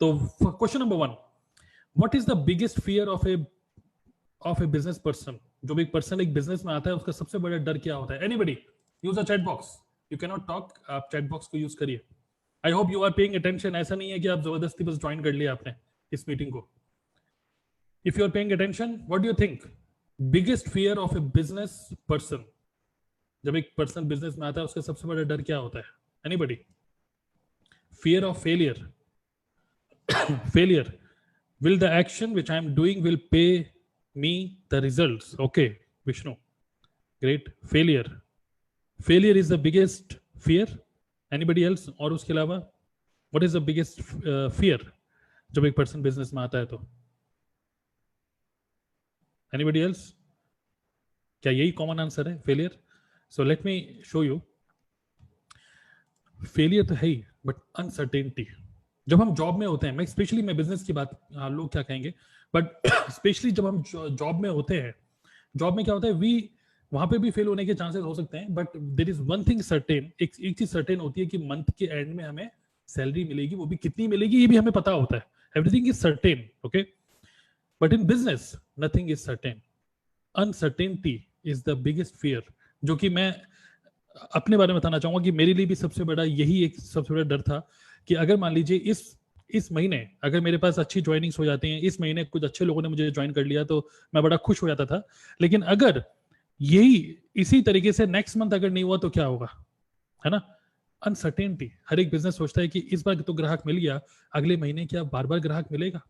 तो question number 1, what is the biggest fear of a business person? जो एक person एक बिजनेस में आता है उसका सबसे बड़ा डर क्या होता है? Anybody use a chat box, you can not talk, आप चैट बॉक्स को यूज करिए। I hope you are paying attention, ऐसा नहीं है कि आप जबरदस्ती बस ज्वाइन कर लिया आपने इस मीटिंग को। If you are paying attention, what do you think biggest fear of a business person? जब एक पर्सन बिजनेस में आता है उसका सबसे बड़ा डर क्या होता है? Anybody? Fear of failure. Failure, will the action which I am doing will pay me the results? Okay, Vishnu, great. Failure is the biggest fear. Anybody else? और उसके अलावा what is the biggest fear जब एक person business में आता है तो? Anybody else? क्या यही कॉमन आंसर है, failure? So let me show you. Failure तो है ही, बट अनसर्टेनिटी। जब हम जॉब में होते हैं, मैं स्पेशली मैं बिजनेस की बात, लोग क्या कहेंगे, बट स्पेशली जब हम जॉब में होते हैं, जॉब में क्या होता है, वहां पे भी फेल होने के चांसेस हो सकते हैं, but there is one thing certain, एक चीज सर्टेन होती है कि मंथ के एंड में हमें सैलरी मिलेगी, वो भी कितनी मिलेगी ये भी हमें पता होता है। Everything is certain, okay, but in business nothing is certain. Uncertainty is the biggest fear, जो कि मैं अपने बारे में बताना चाहूंगा कि मेरे लिए भी सबसे बड़ा यही एक सबसे बड़ा डर था कि अगर मान लीजिए इस महीने अगर मेरे पास अच्छी ज्वाइनिंग्स हो जाती हैं, इस महीने कुछ अच्छे लोगों ने मुझे ज्वाइन कर लिया तो मैं बड़ा खुश हो जाता था, लेकिन अगर यही इसी तरीके से नेक्स्ट मंथ अगर नहीं हुआ तो क्या होगा, है ना? अनसर्टेनिटी। हर एक बिजनेस सोचता है कि इस बार तो ग्राहक मिल गया, अगले महीने क्या बार बार ग्राहक मिलेगा?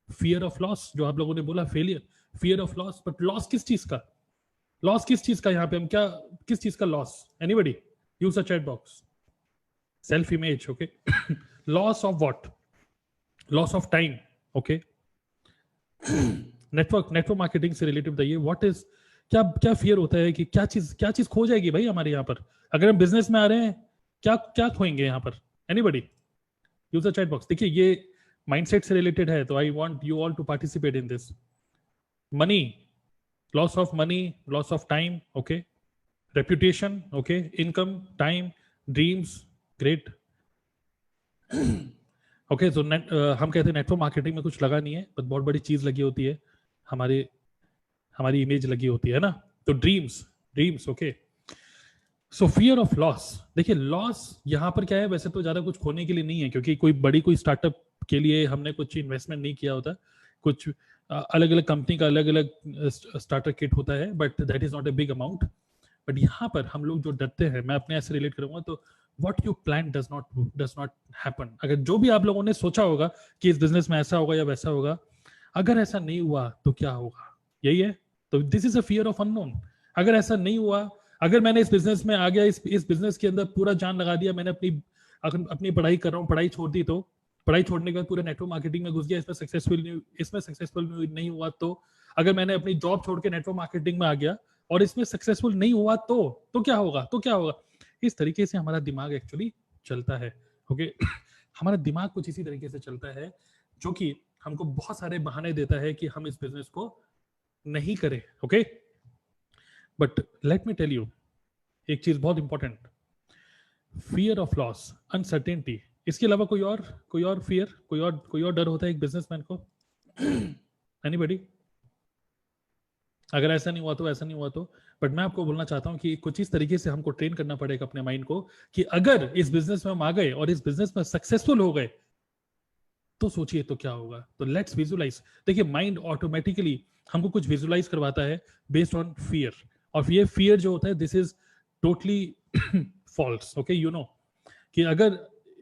फियर ऑफ लॉस, जो आप लोगों ने बोला, failure, fear of loss. But loss किस चीज का? लॉस किस चीज का? यहाँ पे हम क्या, किस चीज का loss? Anybody? Use a chat box. Self image, okay. Loss of what? Loss of time, okay. Network marketing से रिलेटेड बताइए, व्हाट इज, क्या फियर होता है कि क्या चीज खो जाएगी भाई हमारे यहाँ पर अगर हम बिजनेस में आ रहे हैं? क्या खोएंगे यहाँ पर? Anybody? Use a chat box. देखिए ये माइंडसेट से रिलेटेड है, तो I want you all to participate in this. Money, loss of money, loss of time, okay, reputation, okay, income, time, dreams, great. okay, so हम कहते हैं network marketing में कुछ लगा नहीं है, but बहुत बड़ी चीज लगी होती है, हमारी इमेज लगी होती है ना, तो dreams, okay. So fear of loss, देखिए लॉस यहाँ पर क्या है, वैसे तो ज्यादा कुछ खोने के लिए नहीं है, क्योंकि कोई स्टार्टअप के लिए हमने कुछ इन्वेस्टमेंट नहीं किया होता, कुछ अलग अलग कंपनी का अलग अलग स्टार्टर किट होता है, but that is not a big amount. But यहाँ पर हम लोग जो डरते हैं, मैं अपने ऐसे रिलेट करूंगा, तो what you plan does not happen. अगर जो भी आप लोगों ने सोचा होगा कि इस बिजनेस में ऐसा होगा या वैसा होगा, अगर ऐसा नहीं हुआ तो क्या होगा? यही है, तो this is a fear of unknown. अगर ऐसा नहीं हुआ, अगर मैंने इस बिजनेस में आ गया, इस बिजनेस के अंदर पूरा जान लगा दिया, मैंने अपनी पढ़ाई कर रहा हूँ, पढ़ाई छोड़ दी, तो पढ़ाई छोड़ने के बाद पूरे नेटवर्क मार्केटिंग में घुस गया, इसमें सक्सेसफुल नहीं हुआ, तो अगर मैंने अपनी जॉब छोड़ के नेटवर्क मार्केटिंग में आ गया और इसमें सक्सेसफुल नहीं हुआ तो क्या होगा? इस तरीके से हमारा दिमाग एक्चुअली चलता है, ओके। हमारा दिमाग कुछ इसी तरीके से चलता है, जो कि हमको बहुत सारे बहाने देता है कि हम इस बिजनेस को नहीं करें, okay. But let me tell you एक चीज बहुत important, fear of loss, uncertainty, इसके अलावा कोई और फियर, कोई और डर होता है एक बिजनेसमैन को? एनीबडी? अगर ऐसा नहीं हुआ तो, ऐसा नहीं हुआ तो, बट मैं आपको बोलना चाहता हूं कि कुछ इस तरीके से हमको ट्रेन करना पड़ेगा अपने माइंड को कि अगर इस बिजनेस में हम आ गए और इस बिजनेस में सक्सेसफुल हो गए तो सोचिए तो क्या होगा। तो लेट्स विजुलाइज। देखिए माइंड ऑटोमेटिकली हमको कुछ विजुलाइज करवाता है बेस्ड ऑन फियर, और ये फियर जो होता है, this is totally false, okay. You know कि अगर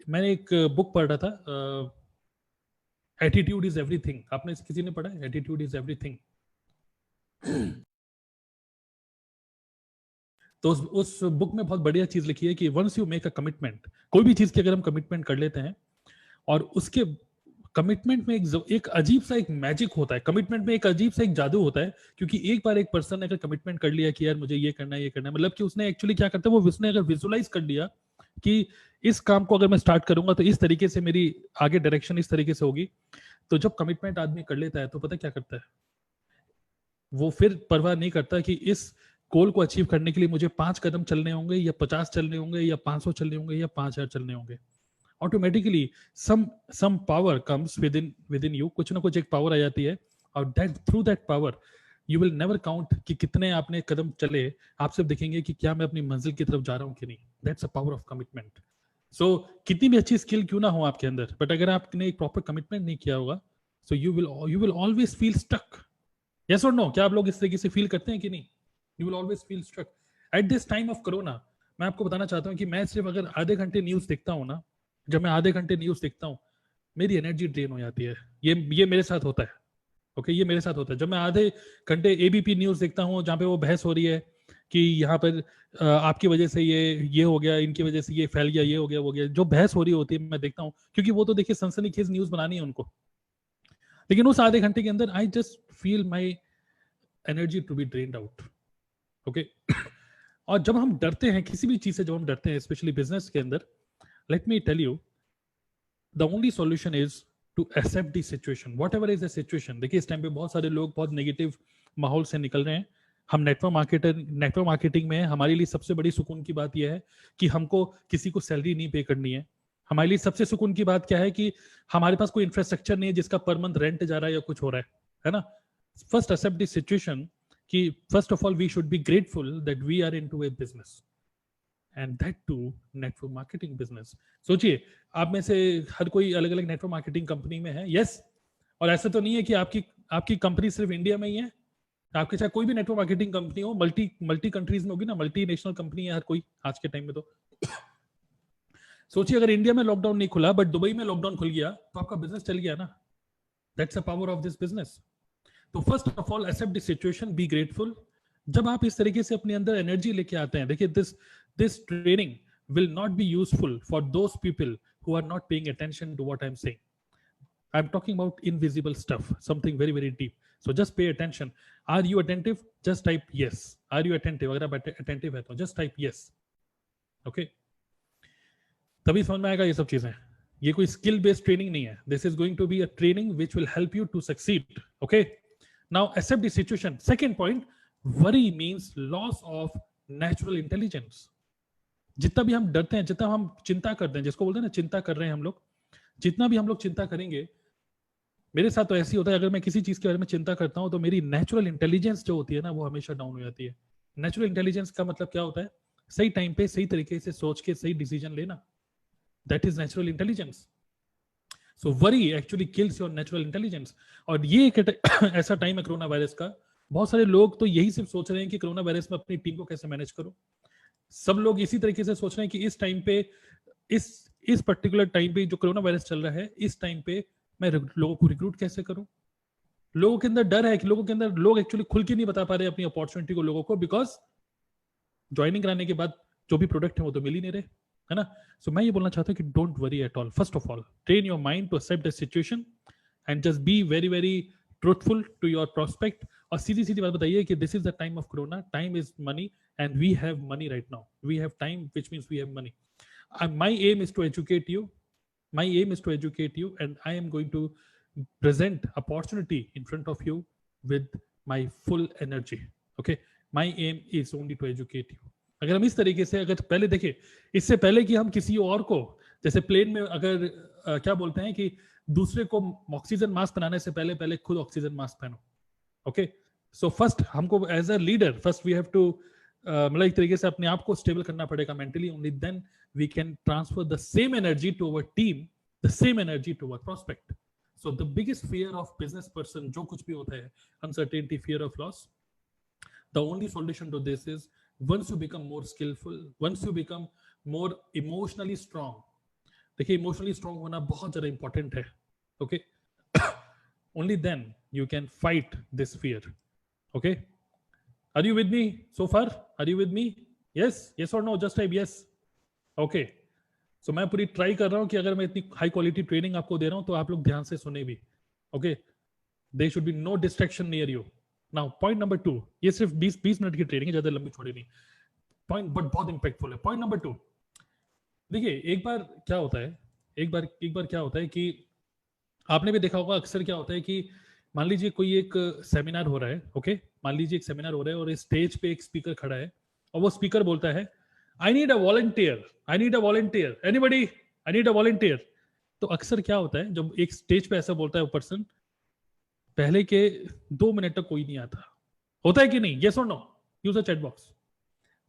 मैंने एक बुक पढ़ रहा था, एटीट्यूड इज एवरीथिंग, आपने किसी ने पढ़ा है एटीट्यूड इज एवरीथिंग? तो उस बुक में बहुत बढ़िया चीज लिखी है कि once you make a commitment, कोई भी चीज की अगर हम कमिटमेंट कर लेते हैं और उसके कमिटमेंट में एक अजीब सा एक मैजिक होता है, कमिटमेंट में एक अजीब सा एक जादू होता है, क्योंकि एक बार एक पर्सन ने अगर कमिटमेंट कर लिया कि यार मुझे ये करना है, मतलब कि उसने एक्चुअली क्या करता है, वो उसने अगर विजुलाइज कर लिया कि इस काम को अगर मैं स्टार्ट करूंगा तो इस तरीके से मेरी आगे डायरेक्शन इस तरीके से होगी, तो जब कमिटमेंट आदमी कर लेता है तो पता क्या करता है, वो फिर परवाह नहीं करता कि इस गोल को अचीव करने के लिए मुझे 5 कदम चलने होंगे या 50 चलने होंगे या 500 चलने होंगे या 5000 चलने होंगे। Automatically some power comes within you, कुछ ना कुछ एक पावर आ जाती है, और that through that power you will never count कि कितने आपने कदम चले, आप सिर्फ देखेंगे कि क्या मैं अपनी मंजिल की तरफ जा रहा हूँ कि नहीं. That's a power of commitment. So कितनी भी अच्छी स्किल क्यों ना हो आपके अंदर, बट अगर आपने एक प्रॉपर कमिटमेंट नहीं किया होगा, so you will always feel stuck. Yes और नो, क्या आप लोग इस तरीके से फील करते हैं कि नहीं? You will always feel stuck. At this time of corona मैं आपको बताना चाहता हूँ कि मैं सिर्फ अगर आधे घंटे न्यूज देखता हूँ ना, जब मैं आधे घंटे न्यूज देखता हूँ मेरी एनर्जी ड्रेन हो जाती है. ये मेरे साथ होता है. ओके, ये मेरे साथ होता है. जब मैं आधे घंटे एबीपी न्यूज देखता हूँ जहाँ पे वो बहस हो रही है कि यहाँ पर आपकी वजह से ये हो गया, इनकी वजह से ये फैल गया, ये हो गया, वो गया, जो बहस हो रही होती है मैं देखता हूँ, क्योंकि वो तो देखिए सनसनीखेज न्यूज बनानी है उनको. लेकिन उस आधे घंटे के अंदर I just feel my energy to be drained out. Okay. और जब हम डरते हैं किसी भी चीज से, जब हम डरते हैं स्पेशली बिजनेस के अंदर, let me tell you the only solution is to accept the situation, whatever is the situation. देखिए इस टाइम पे बहुत सारे लोग बहुत नेगेटिव माहौल से निकल रहे हैं. हम नेटवर्क मार्केटिंग में है. हमारे लिए सबसे बड़ी सुकून की बात यह है कि हमको किसी को सैलरी नहीं पे करनी है. हमारे लिए सबसे सुकून की बात क्या है कि हमारे पास कोई इंफ्रास्ट्रक्चर नहीं है जिसका पर मंथ रेंट जा रहा है या कुछ हो रहा है ना. फर्स्ट एक्सेप्ट द सिचुएशन कि first of all we should be grateful that we are into a business, and that too network marketing business. सोचिए आप में से हर कोई अलग अलग नेटवर्क मार्केटिंग कंपनी में है. यस. और ऐसा तो नहीं है कि आपकी कंपनी सिर्फ इंडिया में ही है. आपके चाहे कोई भी नेटवर्क मार्केटिंग कंपनी हो, मल्टी कंट्रीज में होगी ना, मल्टी नेशनल कंपनी है हर कोई आज के टाइम में. तो सोचिए अगर इंडिया में लॉकडाउन नहीं खुला बट दुबई में लॉकडाउन खुल गया तो आपका बिजनेस चल गया ना. That's a power of this business. तो first of all accept the situation, be grateful. जब आप इस तरीके से अपने अंदर एनर्जी लेके आते हैं, देखिए this training will not be useful for those people who are not paying attention to what I'm saying. I'm talking about invisible stuff, something very very deep. So just pay attention. Are you attentive? Just type yes. Are you attentive? अगर आप attentive है तो just type yes. Okay. तभी समझ में आएगा ये सब चीजें. ये कोई स्किल बेस्ड ट्रेनिंग नहीं है. This is going to be a training which will help you to succeed. Okay. Now accept the situation. Second point, worry means loss of natural intelligence. जितना भी हम डरते हैं, जितना हम चिंता करते हैं, जिसको बोलते हैं ना चिंता कर रहे हैं हम लोग, जितना भी हम लोग चिंता करेंगे, मेरे साथ तो ऐसे ही होता है, अगर मैं किसी चीज के बारे में चिंता करता हूं तो मेरी नेचुरल इंटेलिजेंस जो होती है ना वो हमेशा डाउन हो जाती है. नेचुरल इंटेलिजेंस का मतलब क्या होता है? सही टाइम पे सही तरीके से सोच के सही डिसीजन लेना. That is natural intelligence. So worry actually kills your natural intelligence. और ये एक ऐसा टाइम है कोरोना वायरस का, बहुत सारे लोग तो यही सिर्फ सोच रहे हैं कि कोरोना वायरस में अपनी टीम को कैसे मैनेज करूं. सब लोग इसी तरीके से सोच रहे हैं कि इस टाइम पे इस पर्टिकुलर टाइम पे जो कोरोना वायरस चल रहा है, इस टाइम पे मैं लोगों को रिक्रूट कैसे करूं. लोगों के अंदर डर है कि लोग एक्चुअली खुल के नहीं बता पा रहे अपनी अपॉर्चुनिटी को लोगों को, बिकॉज ज्वाइनिंग कराने के बाद जो भी प्रोडक्ट है वो तो मिल ही नहीं रहे, है ना. सो मैं ये बोलना चाहता हूँ कि don't worry at all. First of all train your mind to accept the situation and just be very very truthful to your prospect. और सीधी सीधी बात बताइए कि this is the time of corona. Time is money and we have money right now. We have time, which means we have money. My aim is to educate you. My aim is to educate you, and I am going to present opportunity in front of you with my full energy. Okay. My aim is only to educate you. अगर हम इस तरीके से, अगर पहले देखें, इससे पहले कि हम किसी और को, जैसे प्लेन में अगर क्या बोलते हैं कि दूसरे को ऑक्सीजन मास्क पहनाने से पहले खुद ऑक्सीजन मास्क पहनो. ओके. सो फर्स्ट हमको as a leader first we have to मतलब एक तरीके से अपने आप को स्टेबल करना पड़ेगा mentally. Only then we can transfer the same energy to our team, the same energy to our prospect. So the biggest fear of business person जो कुछ भी होता है, uncertainty, fear of loss, the only solution to this is once you become more skillful, once you become more emotionally strong. देखिए emotionally strong होना बहुत ज्यादा important है. Okay. Only then you can fight this fear. Okay. Are you with me so far? Are you with me? Yes? Yes or no? Just type yes. Okay. So मैं पूरी try कर रहा हूँ कि अगर मैं इतनी हाई क्वालिटी ट्रेनिंग आपको दे रहा हूँ तो आप लोग ध्यान से सुने भी. Okay. There should be no distraction near you. Now point number 2. ये सिर्फ 20 मिनट की ट्रेनिंग है, ज्यादा लंबी छोड़ी नहीं. पॉइंट बट बहुत इंपैक्टफुल है. Point number 2. देखिए एक बार क्या होता है, एक बार क्या होता है कि आपने भी देखा होगा, अक्सर क्या होता है कि मान लीजिए कोई एक सेमिनार हो रहा है. ओके. मान लीजिए एक सेमिनार हो रहा है और स्टेज पे एक स्पीकर खड़ा है और वो स्पीकर बोलता है, I need a volunteer, anybody, I need a volunteer. तो अक्सर क्या होता है जब एक स्टेज पे ऐसा बोलता है वो पर्सन, पहले के 2 मिनट तक कोई नहीं आता, होता है कि नहीं? यस और no? Use a chat box.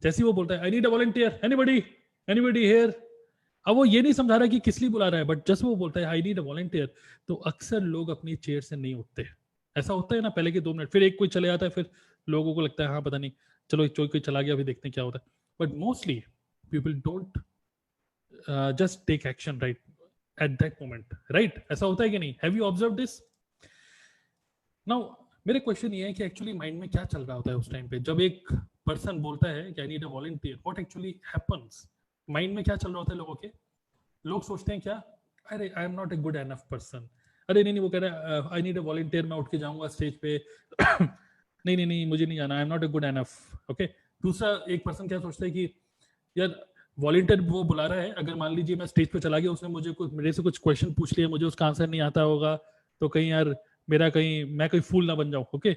जैसे ही वो बोलता है I need a volunteer, anybody anybody here, अब वो ये नहीं समझा रहा कि किस लिए बुला रहा है, बट जस्ट वो बोलता है आई नीड अ वॉलंटियर, तो अक्सर लोग अपनी चेयर से नहीं उठते। ऐसा होता है ना, पहले के 2 मिनट, फिर एक कोई चले जाता है, फिर लोगों को लगता है हाँ पता नहीं, चलो एक कोई चला गया, अभी देखते हैं क्या होता है। But mostly people don't just take action right at that moment, right? ऐसा होता है कि नहीं? Have you observe this? Now मेरे क्वेश्चन ये है कि एक्चुअली माइंड में क्या चल रहा होता है उस टाइम पे जब एक पर्सन बोलता है कि आई need a volunteer, what actually happens? Mind में क्या चल रहा होता है लोगों के? लोग सोचते हैं क्या, अरे आई am not a good enough person, अरे नहीं नहीं, वो कह रहा है आई नीड अ वॉलंटियर, मैं उठ के जाऊंगा स्टेज पे नहीं नहीं नहीं, मुझे नहीं जाना, आई am not a good enough. Okay, दूसरा एक पर्सन क्या सोचता है कि यार वॉलंटियर वो बुला रहा है, अगर मान लीजिए मैं स्टेज पे चला गया, उसने मुझे कुछ मेरे से कुछ क्वेश्चन पूछ लिया, मुझे उसका आंसर नहीं आता होगा, तो कहीं यार मेरा कहीं मैं कोई फूल ना बन जाऊं। Okay,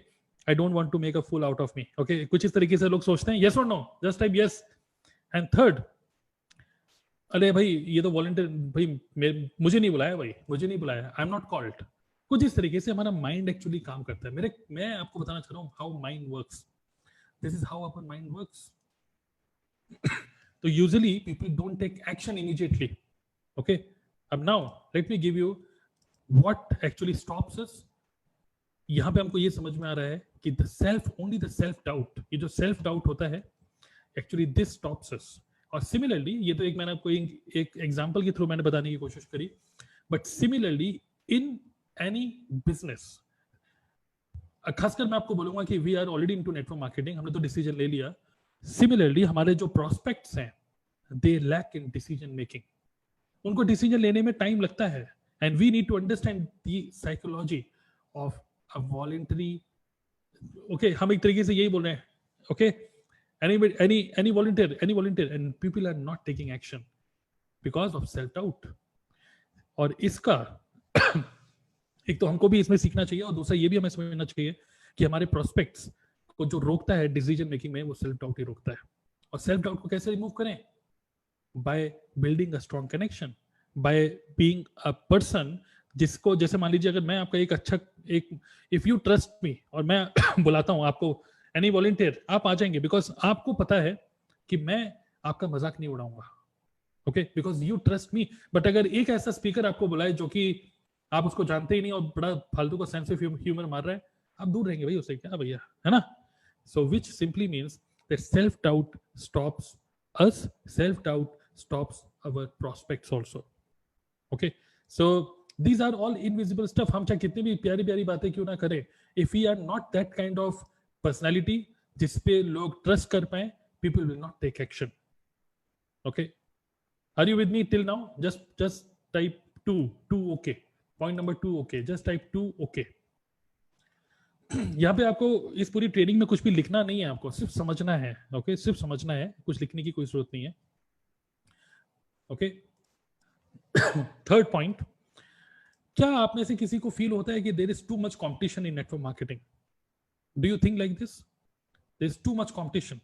I don't want to make a fool out of me. Okay, कुछ इस तरीके से लोग सोचते हैं। यस और नो? Just type yes. And third, अरे भाई ये तो वॉलंटियर, भाई मुझे नहीं बुलाया, भाई मुझे नहीं बुलाया, आई एम नॉट कॉल्ड। कुछ इस तरीके से हमारा माइंड एक्चुअली काम करता है। मैं आपको बताना चाह रहा हूँ how mind works. This is how our mind works. तो usually people don't take action immediately. Okay, अब now let me give you what actually stops us. यहां पे हमको ये समझ में आ रहा है कि the self, only the self doubt, ये जो सेल्फ डाउट होता है एक्चुअली दिस स्टॉप्स अस। और सिमिलरली, ये तो एक मैंने आपको एक एग्जांपल के थ्रू मैंने बताने की कोशिश करी, but similarly in any business, खासकर मैं आपको बोलूंगा कि we are already into network marketing, हमने तो डिसीजन ले लिया। सिमिलरली हमारे जो प्रोस्पेक्ट्स हैं, they lack in decision making, उनको डिसीजन लेने में टाइम लगता है, and we need to understand the psychology of a voluntary. Okay, हम एक तरीके से यही बोल रहे हैं, okay, any volunteer, and people are not taking action because of self doubt। और इसका एक तो हमको भी इसमें सीखना चाहिए, और दूसरा ये भी हमें समझना चाहिए कि हमारे प्रोस्पेक्ट्स को जो रोकता है डिसीजन मेकिंग में, वो सेल्फ डाउट ही रोकता है। और सेल्फ डाउट को कैसे रिमूव करें? By building a strong connection, by being a person जिसको, जैसे मान लीजिए अगर मैं आपका एक अच्छा एक, इफ यू ट्रस्ट मी और मैं बुलाता हूं आपको, एनी वॉलंटियर, आप आ जाएंगे बिकॉज आपको पता है कि मैं आपका मजाक नहीं उड़ाऊंगा। Okay, because you trust me. But अगर एक ऐसा स्पीकर आपको बुलाए जो कि आप उसको जानते ही नहीं और बड़ा फालतू का सेंस ऑफ ह्यूमर मार रहा है, आप दूर रहेंगे भाई उससे, क्या भैया, है ना? So which simply means that self doubt stops us, self doubt stops our prospects also. Okay, so these are all invisible stuff। हम चाहे कितनी भी प्यारी प्यारी बातें क्यों ना करें, if we are not that kind of personality जिसपे लोग ट्रस्ट कर पाए, people will not take action। okay, are you with me till now? just type 2 okay, point number 2 okay, just type 2 okay। यहाँ पे आपको इस पूरी ट्रेनिंग में कुछ भी लिखना नहीं है, आपको सिर्फ समझना है। ओके, सिर्फ समझना है, कुछ लिखने की कोई जरूरत नहीं है। ओके, थर्ड पॉइंट, क्या आप में से किसी को फील होता है कि there is too much competition in network marketing? Do you think like this? There is too much competition,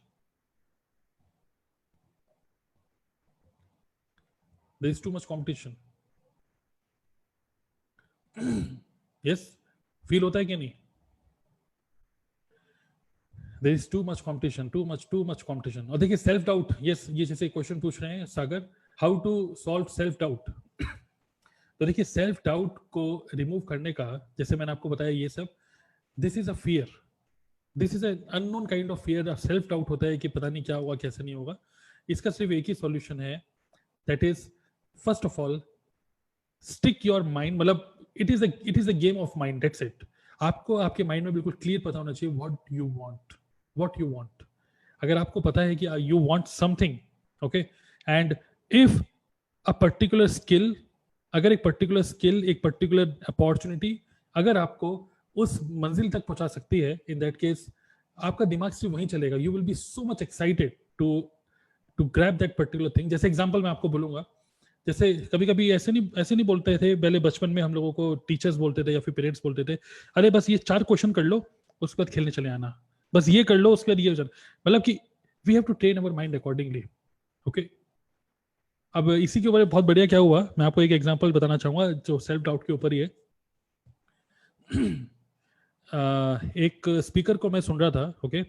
there is too much competition. Yes, feel होता है कि नहीं? There is too much competition, too much competition. और देखिए self doubt, yes, ये जैसे question पूछ रहे हैं Sagar, how to solve self doubt. तो देखिए सेल्फ डाउट को रिमूव करने का, जैसे मैंने आपको बताया ये सब, this is a fear, this is an unknown kind of fear. Self doubt होता है कि पता नहीं क्या होगा, कैसे नहीं होगा। इसका सिर्फ एक ही सॉल्यूशन है, that is first of all stick your mind, मतलब it is a game of mind, that's it. आपको आपके माइंड में बिल्कुल क्लियर पता होना चाहिए व्हाट यू वांट। अगर आपको पता है कि you want something, okay, and if a particular skill, अगर एक पर्टिकुलर अपॉर्चुनिटी अगर आपको उस मंजिल तक पहुंचा सकती है, इन दैट केस आपका दिमाग सिर्फ वहीं चलेगा। You will be so much excited to grab that particular thing. जैसे एग्जांपल मैं आपको बोलूंगा, जैसे कभी कभी ऐसे नहीं बोलते थे पहले, बचपन में हम लोगों को टीचर्स बोलते थे या फिर पेरेंट्स बोलते थे, अरे बस ये 4 क्वेश्चन कर लो उसके बाद खेलने चले आना, बस ये कर लो उसके बाद ये हो जाना। मतलब कि we have to train our mind accordingly. Okay, अब इसी के ऊपर बहुत बढ़िया क्या हुआ, मैं आपको एक एग्जांपल बताना चाहूंगा जो सेल्फ डाउट के ऊपर ही है। एक स्पीकर को मैं सुन रहा था, ओके,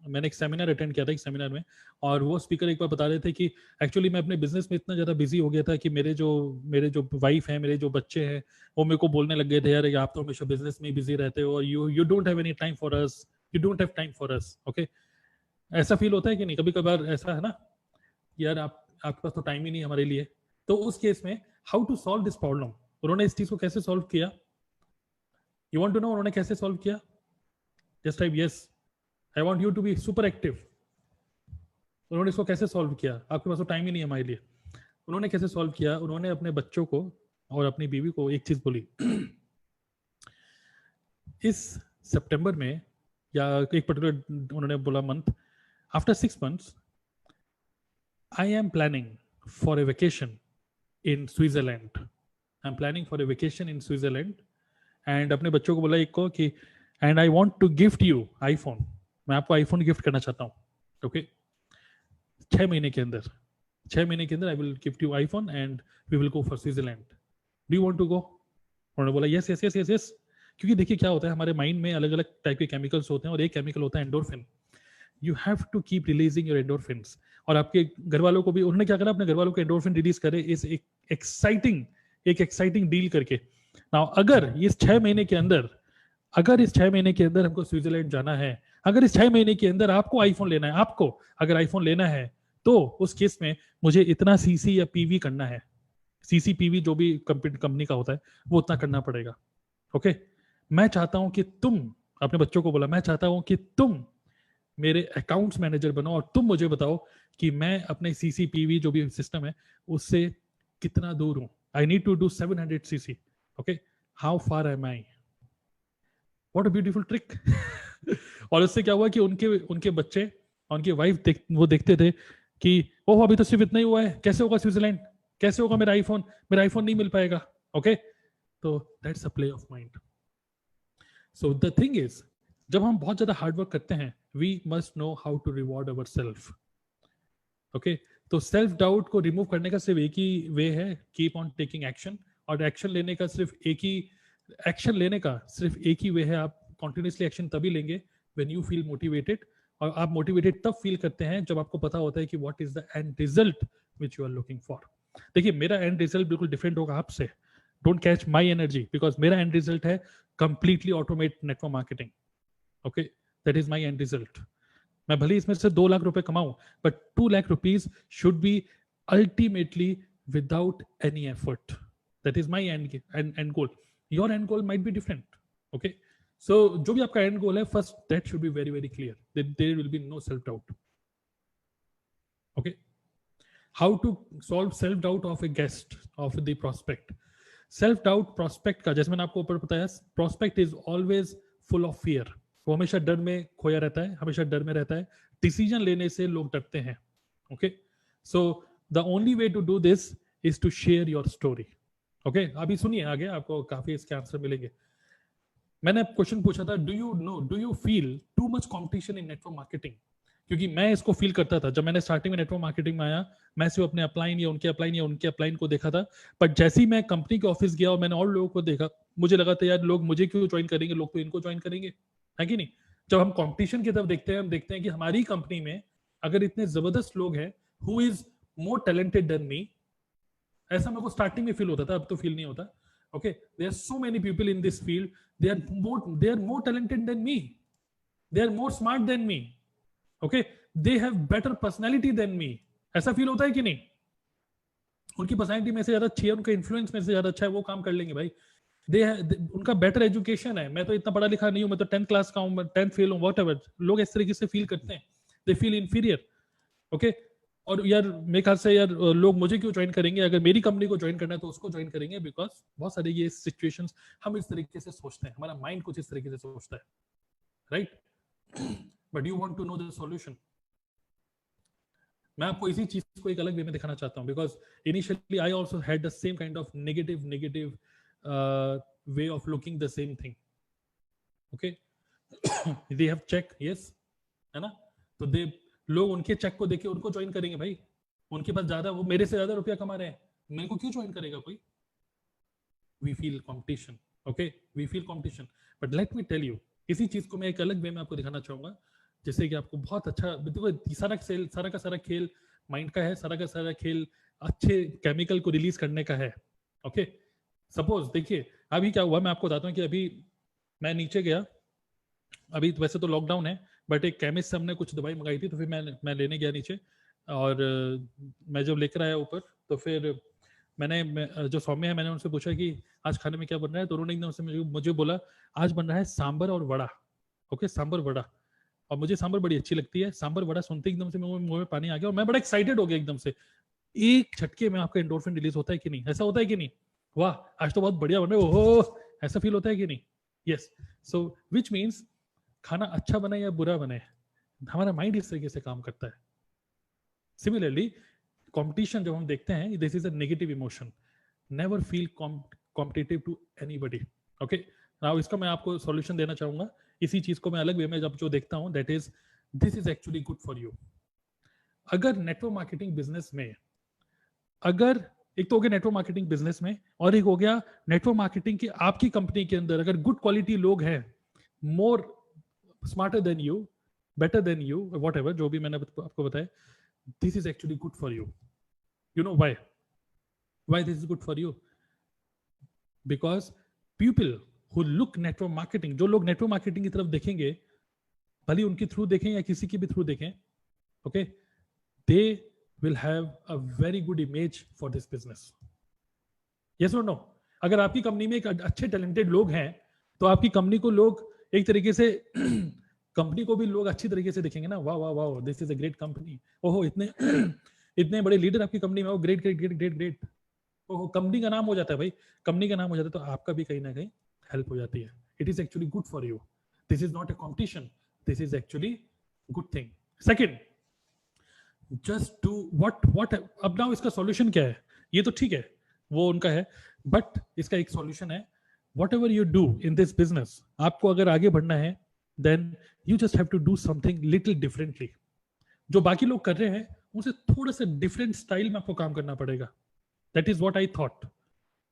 मैंने एक सेमिनार अटेंड किया था, एक सेमिनार में, और वो स्पीकर एक बार बता रहे थे कि एक्चुअली मैं अपने बिजनेस में इतना ज़्यादा बिजी हो गया था कि मेरे जो वाइफ है, मेरे जो बच्चे हैं, वो मेरे को बोलने लग गए थे, यार आप तो हमेशा बिजनेस में ही बिजी रहते हो और you don't have any time for us, you don't have time for us, okay. ऐसा फील होता है कि नहीं, कभी कभार ऐसा है ना, यार आपके पास तो टाइम ही नहीं हमारे लिए। तो उस केस में how to solve this problem, उन्होंने इस चीज को कैसे सॉल्व किया? यू वांट टू नो उन्होंने कैसे सॉल्व किया? Just type yes, I want you to be super active. उन्होंने इसको कैसे सॉल्व किया? आपके पास तो टाइम ही नहीं है हमारे लिए। उन्होंने कैसे सॉल्व किया? उन्होंने अपने बच्चों को और अपनी बीवी को एक चीज बोली, इस सितंबर में, या एक पर्टिकुलर उन्होंने बोला month, after 6 months I am planning for a vacation in Switzerland, I am planning for a vacation in Switzerland. And अपने बच्चों को बोला एक को कि and I want to gift you iPhone, मैं आपको आईफोन गिफ्ट करना चाहता हूँ, ओके, 6 महीने के अंदर, 6 महीने के अंदर I will gift you iPhone and we will go for Switzerland, do you want to go? उन्होंने बोला yes yes yes yes yes. क्योंकि देखिए क्या होता है, हमारे माइंड में अलग अलग टाइप के केमिकल्स होते हैं और एक केमिकल होता है endorphin. You have to keep releasing your endorphins. और आपके घर वालों को भी, उन्होंने क्या करा, अपने घर वालों को एंडोर्फिन रिलीज करे इस एक एक्साइटिंग डील करके। नाउ अगर इस 6 महीने के अंदर, अगर इस 6 महीने के अंदर हमको स्विट्जरलैंड जाना है, अगर इस 6 महीने के अंदर आपको आईफोन लेना है, आपको अगर आईफोन लेना है, तो उस केस में मुझे इतना सीसी या पीवी करना है, सीसी पीवी जो भी कंपनी का होता है वो उतना करना पड़ेगा, ओके। मैं चाहता हूं कि तुम, अपने बच्चों को बोला, मैं चाहता हूं कि तुम मेरे अकाउंट्स मैनेजर बनो और तुम मुझे बताओ कि मैं अपने सीसीपीवी जो भी सिस्टम है उससे कितना दूर हूं। I need to do 700 CC, okay, how far am I? What a beautiful trick. और उससे क्या हुआ कि उनके उनके बच्चे और उनकी वाइफ वो देखते थे कि ओह अभी तो सिर्फ इतना ही हुआ है, कैसे होगा स्विट्जरलैंड, कैसे होगा मेरा आईफोन नहीं मिल पाएगा, ओके। तो that's a play of mind. So the thing is, जब हम बहुत ज्यादा हार्डवर्क करते हैं, we must know how to reward our self, okay. तो सेल्फ डाउट को रिमूव करने का सिर्फ एक ही वे है, कीप ऑन टेकिंग एक्शन। और एक्शन लेने का सिर्फ एक ही, एक्शन लेने का सिर्फ एक ही वे है, आप कॉन्टिन्यूसली एक्शन तभी लेंगे व्हेन यू फील मोटिवेटेड। और आप मोटिवेटेड तब फील करते हैं जब आपको पता होता है कि what is the end result which you are looking for. देखिए मेरा एंड रिजल्ट बिल्कुल डिफरेंट होगा आपसे, don't catch my energy, because मेरा एंड रिजल्ट है completely automate network marketing, okay, that is my end result. मैं भले इसमें से 2 लाख रुपए कमाऊं, but 2 lakh rupees should be ultimately without any effort, that is my end goal. Your end goal might be different, okay. So जो भी आपका end goal है, first that should be very very clear, there will be no self doubt, okay. How to solve self doubt of a guest of the prospect? Self doubt prospect का, जैसे मैंने आपको ऊपर बताया, prospect is always full of fear, वो हमेशा डर में खोया रहता है, हमेशा डर में रहता है, डिसीजन लेने से लोग डरते हैं, okay. So the only way to do this is to share your story, okay. अभी सुनिए आगे, आपको काफी इसके आंसर मिलेंगे। मैंने क्वेश्चन पूछा था, do you feel too much competition in network marketing? क्योंकि मैं इसको फील करता था जब मैंने स्टार्टिंग में नेटवर्क मार्केटिंग में आया, मैं सिर्फ अपने अपलाइन को देखा था। बट जैसे ही मैं कंपनी के ऑफिस गया और मैंने और लोगों को देखा, मुझे लगा था यार लोग मुझे क्यों ज्वाइन करेंगे, लोग तो इनको ज्वाइन करेंगे, है कि नहीं? जब हम कंपटीशन की तरफ देखते हैं, हम देखते हैं कि हमारी कंपनी में अगर इतने जबरदस्त लोग हैं who is more talented than me, ऐसा मेरे को स्टार्टिंग में फील होता था, अब तो फील नहीं होता, okay. There are so many people in this field, they are more talented than me, they are more smart than me, okay, they have better personality than me. ऐसा feel होता है कि नहीं? उनकी पर्सनैलिटी में से ज्यादा अच्छी है, उनका इन्फ्लुएंस में से ज्यादा अच्छा है, वो काम कर लेंगे भाई। उनका बेटर एजुकेशन है, मैं तो इतना पढ़ा लिखा नहीं हूं, मैं तो 10th क्लास का हूं, 10th फेल हूं, वॉट एवर। लोग इस तरीके से फील करते हैं, दे फील इंफीरियर, ओके। और यार मेरे ख्याल से यार लोग मुझे क्यों ज्वाइन करेंगे, अगर मेरी कंपनी को ज्वाइन करना है तो उसको ज्वाइन करेंगे, बिकॉज बहुत सारे ये सिचुएशंस हम इस तरीके से सोचते हैं, हमारा माइंड कुछ इस तरीके से सोचता है, right? But you want to know the solution. मैं आपको इसी चीज को एक अलग वे में दिखाना चाहता हूं, because initially I also had the same kind of negative way of looking the same thing, okay. They have check, yes, है ना? तो दे, लोग उनके चेक को देख के उनको ज्वाइन करेंगे भाई, उनके पास ज्यादा, वो मेरे से ज्यादा रुपया कमा रहे हैं, मेरे को क्यों ज्वाइन करेगा कोई? We feel competition, okay, we feel competition. But let me tell you, इसी चीज को मैं एक अलग वे में आपको दिखाना चाहूंगा, जिससे कि आपको बहुत अच्छा, देखो सारा का सारा खेल माइंड का है, सारा का सारा खेल अच्छे केमिकल को रिलीज करने का है। ओके, सपोज देखिए अभी क्या हुआ, मैं आपको बताता हूँ कि अभी मैं नीचे गया, अभी वैसे तो लॉकडाउन है, बट एक केमिस्ट से हमने कुछ दवाई मंगाई थी, तो फिर मैं लेने गया नीचे, और मैं जब लेकर आया ऊपर, तो फिर जो सौम्य है, मैंने उनसे पूछा कि आज खाने में क्या बन रहा है, तो उन्होंने एकदम से मुझे बोला आज बन रहा है सांबर और वड़ा। ओके, सांबर वड़ा, और मुझे सांबर बड़ी अच्छी लगती है, सांबर वड़ा सुनते एकदम से मुंह में पानी आ गया, और मैं बड़ा एक्साइटेड हो गया एकदम से। एक झटके में आपका एंडोर्फिन रिलीज होता है कि नहीं, ऐसा होता है कि नहीं? वाह, आज तो बहुत बढ़िया बन रहा है, ओहो, ऐसा फील होता है कि नहीं? यस, सो विच मीन्स खाना अच्छा बने या बुरा बने, हमारा माइंड इस तरीके से काम करता है। सिमिलरली कंपटीशन जब हम देखते हैं, this is a negative emotion, never feel competitive to anybody. Okay, now इसका मैं आपको सॉल्यूशन देना चाहूंगा, इसी चीज को मैं अलग वे में जब जो देखता हूं, that is this is actually good for you. अगर नेटवर्क मार्केटिंग बिजनेस में, अगर एक तो हो गया नेटवर्क मार्केटिंग बिजनेस में, और एक हो गया नेटवर्क मार्केटिंग की आपकी कंपनी के अंदर अगर गुड क्वालिटी लोग हैं, मोर smarter than you, better than you, what ever, जो भी मैंने आपको बताया, this is actually good for you. You know why this is good for you? Because people who look network marketing, जो लोग नेटवर्क मार्केटिंग की तरफ देखेंगे, भले उनके थ्रू देखें या किसी के भी थ्रू देखें, okay, they will have a very good image for this business. Yes or no? अगर आपकी कंपनी में एक अच्छे टैलेंटेड लोग हैं, तो आपकी कंपनी को लोग एक तरीके से कंपनी को भी लोग अच्छी तरीके से देखेंगे ना, वाह वाह वाह, this is a great company, ओहो इतने इतने बड़े लीडर आपकी कंपनी में हो, great great great great great, ओहो, कंपनी का नाम हो जाता है भाई, कंपनी का नाम हो जाता है, तो आपका भी कहीं ना कहीं हेल्प हो जाती है। It is actually good for you, this is not a competition, this is actually good thing. Second, just do what अब नाउ इसका सॉल्यूशन क्या है? ये तो ठीक है, वो उनका है, बट इसका एक सॉल्यूशन है, what ever you do in this business, आपको अगर आगे बढ़ना है, then you just have to do something little differently. जो बाकी लोग कर रहे हैं उनसे थोड़ा सा डिफरेंट स्टाइल में आपको काम करना पड़ेगा। That is what I thought.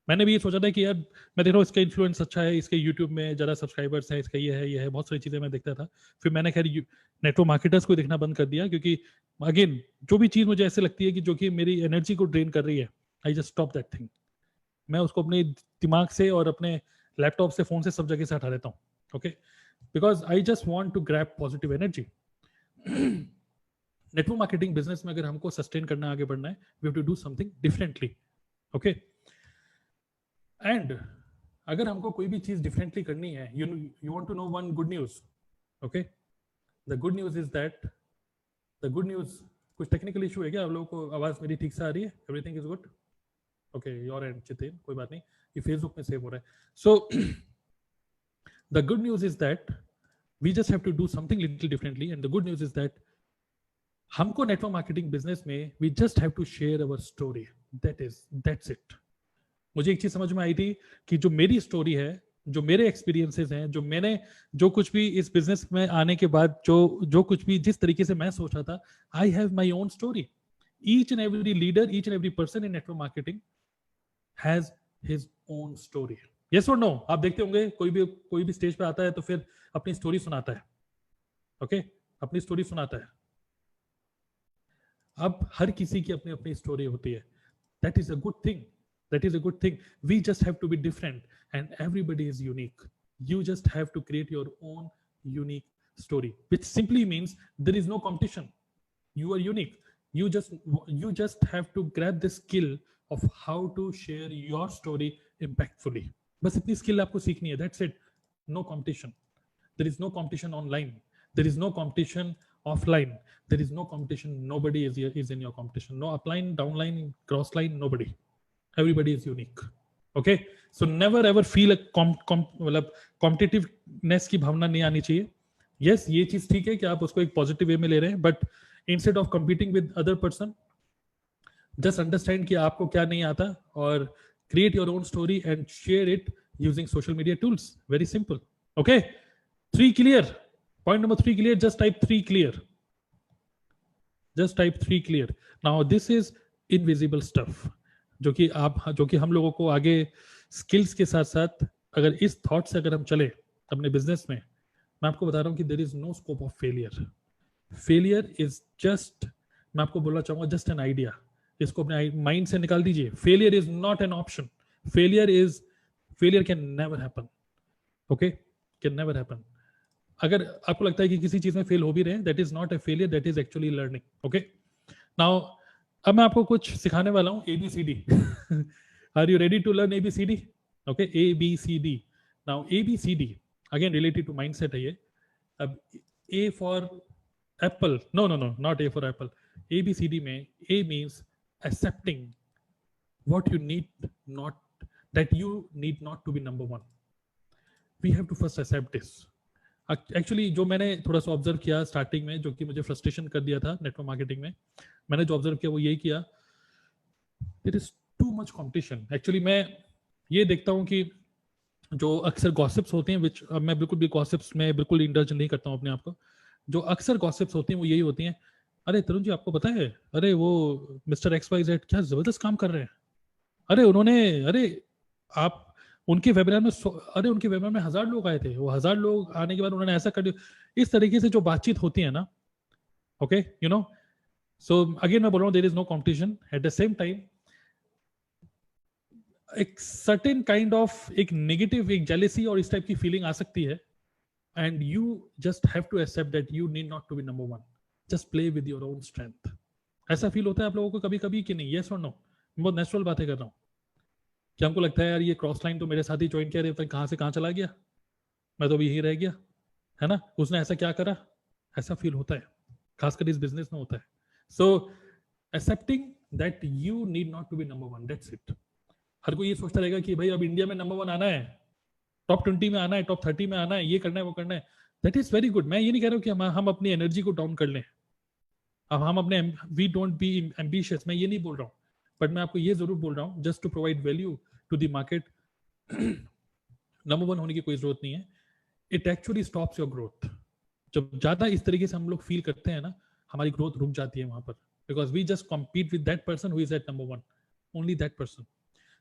मैंने भी ये सोचा था कि यार मैं देख रहा हूँ इसका इन्फ्लुएंस अच्छा है, इसके यूट्यूब में ज़्यादा सब्सक्राइबर्स हैं, इसका ये है, बहुत सारी चीज़ें मैं देखता था। फिर मैंने खैर नेटवर्क मार्केटर्स को देखना बंद कर दिया, क्योंकि अगेन जो भी चीज़ मुझे ऐसे लगती है कि जो कि मेरी एनर्जी को ड्रेन कर रही है, I just stop that thing. मैं उसको अपने दिमाग से और अपने लैपटॉप से, फोन से, सब जगह से हटा देता हूँ। Okay, because I just want to grab positive energy. Network marketing business में अगर हमको सस्टेन करना, आगे बढ़ना है, we have to do something differently. Okay? And अगर हमको कोई भी चीज डिफरेंटली करनी है, you want to know one good news. Okay? The good news is that कुछ टेक्निकल इशू है क्या? आप लोगों को आवाज मेरी ठीक से आ रही है? Everything is good? Okay, your end, चितेन, कोई बात नहीं, ये फेसबुक में सेव हो रहा है। So the good news is that we just have to do something little differently, and the good news is that हमको नेटवर्क मार्केटिंग बिजनेस में we just have to share our story. That's it. मुझे एक चीज समझ में आई थी कि जो मेरी स्टोरी है, जो मेरे एक्सपीरियंसेस हैं, जो कुछ भी इस बिजनेस में आने के बाद जो कुछ भी जिस तरीके से मैं सोच रहा था, I have my own story. Each and every leader, each and every person in network marketing has his own story. Yes और नो? आप देखते होंगे कोई भी स्टेज पे आता है तो फिर अपनी स्टोरी सुनाता है. ओके, अपनी स्टोरी सुनाता है. अब हर किसी की अपनी अपनी स्टोरी होती है. That is a good thing. That is a good thing. We just have to be different, and everybody is unique. You just have to create your own unique story, which simply means there is no competition. You are unique. You just have to grab the skill of how to share your story impactfully. बस इतनी skill आपको सीखनी है. That's it. No competition. There is no competition online. There is no competition offline. There is no competition. Nobody is in your competition. No upline, downline, crossline. Nobody. Everybody is unique. Okay, so never ever feel a मतलब competitiveness की भावना नहीं आनी चाहिए. Yes, ये चीज ठीक है कि आप उसको एक पॉजिटिव वे में ले रहे हैं, but instead of competing with other person, just understand कि आपको क्या नहीं आता और create your own story and share it using social media tools. Very simple. Okay, 3 clear. Point number 3 clear. Just type 3 clear. Just type 3 clear. Now this is invisible stuff, जो कि हम लोगों को आगे स्किल्स के साथ साथ, अगर इस थॉट से अगर हम चले अपने बिजनेस में, मैं आपको बता रहा हूँ कि there is no scope of failure. Failure is just, मैं आपको बोलना चाहूंगा, जस्ट एन आइडिया. इसको अपने माइंड से निकाल दीजिए. Failure is not an option. Failure can never happen. Okay, can never happen. अगर आपको लगता है कि किसी चीज में फेल हो भी रहे हैं, that is not a failure, that is actually learning. Okay, now अब मैं आपको कुछ सिखाने वाला हूं ABCD. Are you ready to learn ABCD? Okay, ABCD. Now ABCD again related to mindset है ये. अब A for apple, no no no, not A for apple. ABCD में A means accepting what you need not, that you need not to be number one. We have to first accept this. Actually जो मैंने थोड़ा सा observe किया starting में, जो कि मुझे फ्रस्ट्रेशन कर दिया था नेटवर्क मार्केटिंग में, मैंने जो ऑब्जर्व किया वो यही किया, there is too much competition. Actually मैं ये देखता हूँ कि जो अक्सर गॉसिप्स होते हैं, विच मैं बिल्कुल भी गॉसिप्स में बिल्कुल इंडल्ज नहीं करता हूँ अपने आप को, जो अक्सर गॉसिप्स होती हैं वो यही होती हैं, अरे तरुण जी आपको पता है, अरे वो मिस्टर XYZ क्या जबरदस्त काम कर रहे हैं, अरे उन्होंने, अरे आप उनके वेबिनार में, अरे उनके वेबिनार में 1000 लोग आए थे, वो 1000 लोग आने के बाद उन्होंने ऐसा कर दिया. इस तरीके से जो बातचीत होती है ना, okay, you know, so again मैं बोल रहा हूँ, there is no competition. At the same time एक सर्टेन काइंड ऑफ एक नेगेटिव, एक जेलेसी और इस टाइप की फीलिंग आ सकती है. And you just have to accept that you need not to be number one. Just play with your own strength. ऐसा फील होता है आप लोगों को कभी कभी कि नहीं? यस और नो? मैं बहुत नेचुरल बातें कर रहा हूँ. क्या हमको लगता है यार ये क्रॉस लाइन तो मेरे साथ ही ज्वाइन किया, रहे कहाँ से कहाँ चला गया, मैं तो अभी यही रह गया, है ना, उसने ऐसा क्या करा? ऐसा फील होता है, खासकर इस बिजनेस में होता है. So accepting that you need not to be number one, that's it. हर कोई ये सोचता रहेगा कि भाई अब इंडिया में नंबर वन आना है, टॉप 20 में आना है, टॉप 30 में आना है, ये करना है, वो करना है. That is very good. मैं ये नहीं कह रहा हूँ कि हम अपनी एनर्जी को डाउन कर लें, अब हम अपने, वी डोंट बी एम्बिशियस, मैं ये नहीं बोल रहा हूँ. बट मैं आपको ये जरूर बोल रहा हूँ, just to provide value to the market, number one होने की कोई जरूरत नहीं है. It actually stops your growth. जब ज्यादा इस तरीके से हम लोग फील करते हैं ना, हमारी ग्रोथ रुक जाती है वहां पर, because we just compete with that person who is at number one, only that person.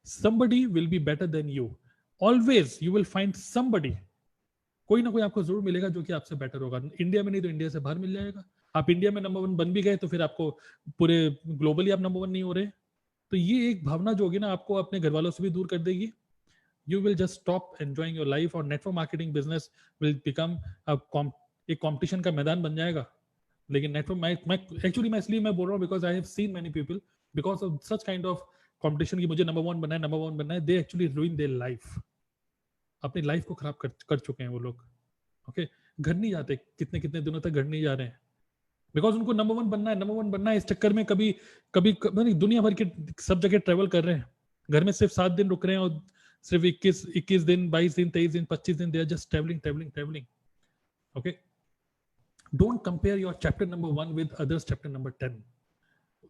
somebody will be better than you. Always you will find somebody, कोई ना कोई आपको जरूर मिलेगा जो कि आपसे बेटर होगा. इंडिया में नहीं तो इंडिया से बाहर मिल जाएगा. आप इंडिया में नंबर वन बन भी गए तो फिर आपको पूरे ग्लोबली आप नंबर वन नहीं हो रहे. तो ये एक भावना जो होगी ना, आपको अपने घर वालों से भी दूर कर देगी. You will just stop enjoying your life, और network marketing business will become एक कॉम्पिटिशन का मैदान बन जाएगा. लेकिन नेटवर्क, मैं एक्चुअली मैं इसलिए मैं बोल रहा हूँ because I have seen many people, because of such kind of competition की मुझे नंबर वन बनना है, नंबर वन बनना है, दे एक्चुअली रूइन देयर लाइफ. अपनी लाइफ को खराब कर चुके हैं वो लोग. ओके, घर नहीं जाते, कितने कितने दिनों तक घर नहीं जा रहे हैं, बिकॉज उनको नंबर वन बनना है, नंबर वन बनना है. इस चक्कर में कभी कभी दुनिया भर के सब जगह ट्रेवल कर रहे हैं, घर में सिर्फ 7 दिन रुक रहे हैं, और सिर्फ 21 दिन, 22 दिन, 23 दिन, 25 दिन, they are just travelling. Okay, don't compare your chapter number 1 with others chapter number 10.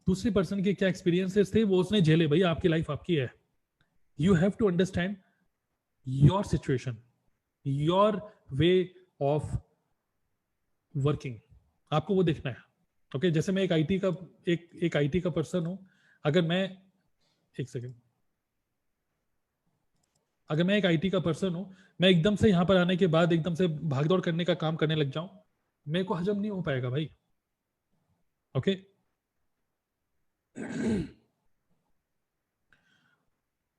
दूसरे पर्सन के क्या एक्सपीरियंसेस थे वो उसने झेले, भाई आपकी लाइफ आपकी है. You have to understand your situation, your way of working, आपको वो देखना है. ओके, जैसे मैं एक आईटी का एक आईटी का पर्सन हूं. अगर मैं एक आईटी का पर्सन हूं, मैं एकदम से यहां पर आने के बाद एकदम से भागदौड़ करने का काम करने लग जाऊं, मेरे को हजम नहीं हो पाएगा भाई. ओके,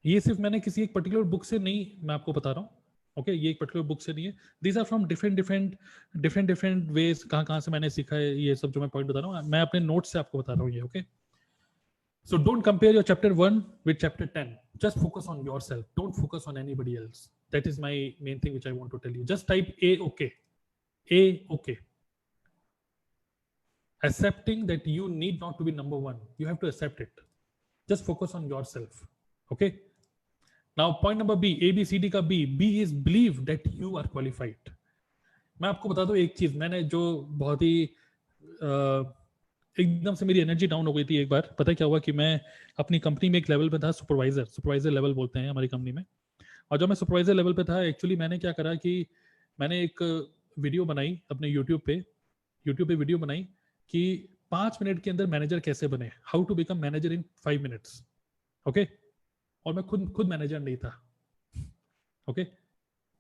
ये सिर्फ मैंने किसी एक पर्टिकुलर बुक से नहीं, मैं आपको बता रहा हूँ. ओके, ये एक पर्टिकुलर बुक से नहीं है, these are from different ways, कहाँ से मैंने सीखा है ये सब जो मैं पॉइंट बता रहा हूँ, मैं अपने नोट से आपको बता रहा हूँ ये. Okay, so don't compare your chapter 1 with chapter 10. Just focus on yourself, don't focus on anybody else. That is my main thing which I want to tell you. Just type okay. Accepting that you need not to be number one, you have to accept it. Just focus on yourself. Okay, now point number B, ABCD का B is believe that you are qualified. मैं आपको बता दूं एक चीज, मैंने जो बहुत ही एकदम से मेरी एनर्जी डाउन हो गई थी एक बार. पता है क्या हुआ कि मैं अपनी कंपनी में एक लेवल पे था, सुपरवाइजर लेवल बोलते हैं हमारी कंपनी में. और जब मैं सुपरवाइजर लेवल पे था, एक्चुअली मैंने क्या करा कि मैंने एक वीडियो बनाई अपने यूट्यूब पे वीडियो बनाई कि 5 मिनट के अंदर मैनेजर कैसे बने, how to become manager in 5 minutes, okay. और मैं खुद मैनेजर नहीं था, ओके,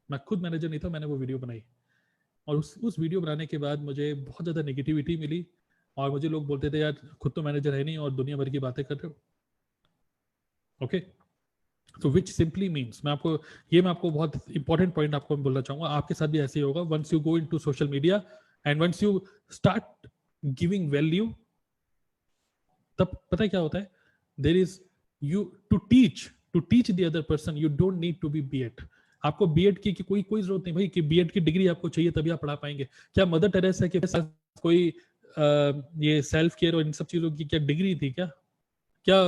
मैं खुद मैनेजर नहीं था, मैंने वो वीडियो बनाई। और उस वीडियो बनाने के बाद मुझे बहुत ज़्यादा नेगेटिविटी मिली, और मुझे लोग बोलते थे यार खुद तो मैनेजर है नहीं और दुनिया भर की बातें कर रहे हो, ओके। तो विच सिंपली मीन्स, मैं आपको बहुत इंपॉर्टेंट पॉइंट आपको बोलना चाहूंगा, आपके साथ भी ऐसे ही होगा। Once you go into social media and once you start giving value, तब पता है क्या होता है, there is you to teach the other person, you don't need to be BEd. आपको बीएड की कोई जरूरत नहीं भाई, कि बीएड की डिग्री आपको चाहिए तभी आप पढ़ा पाएंगे। क्या मदर टेरेसा के पास कोई ये सेल्फ केयर और इन सब चीजों की क्या डिग्री थी क्या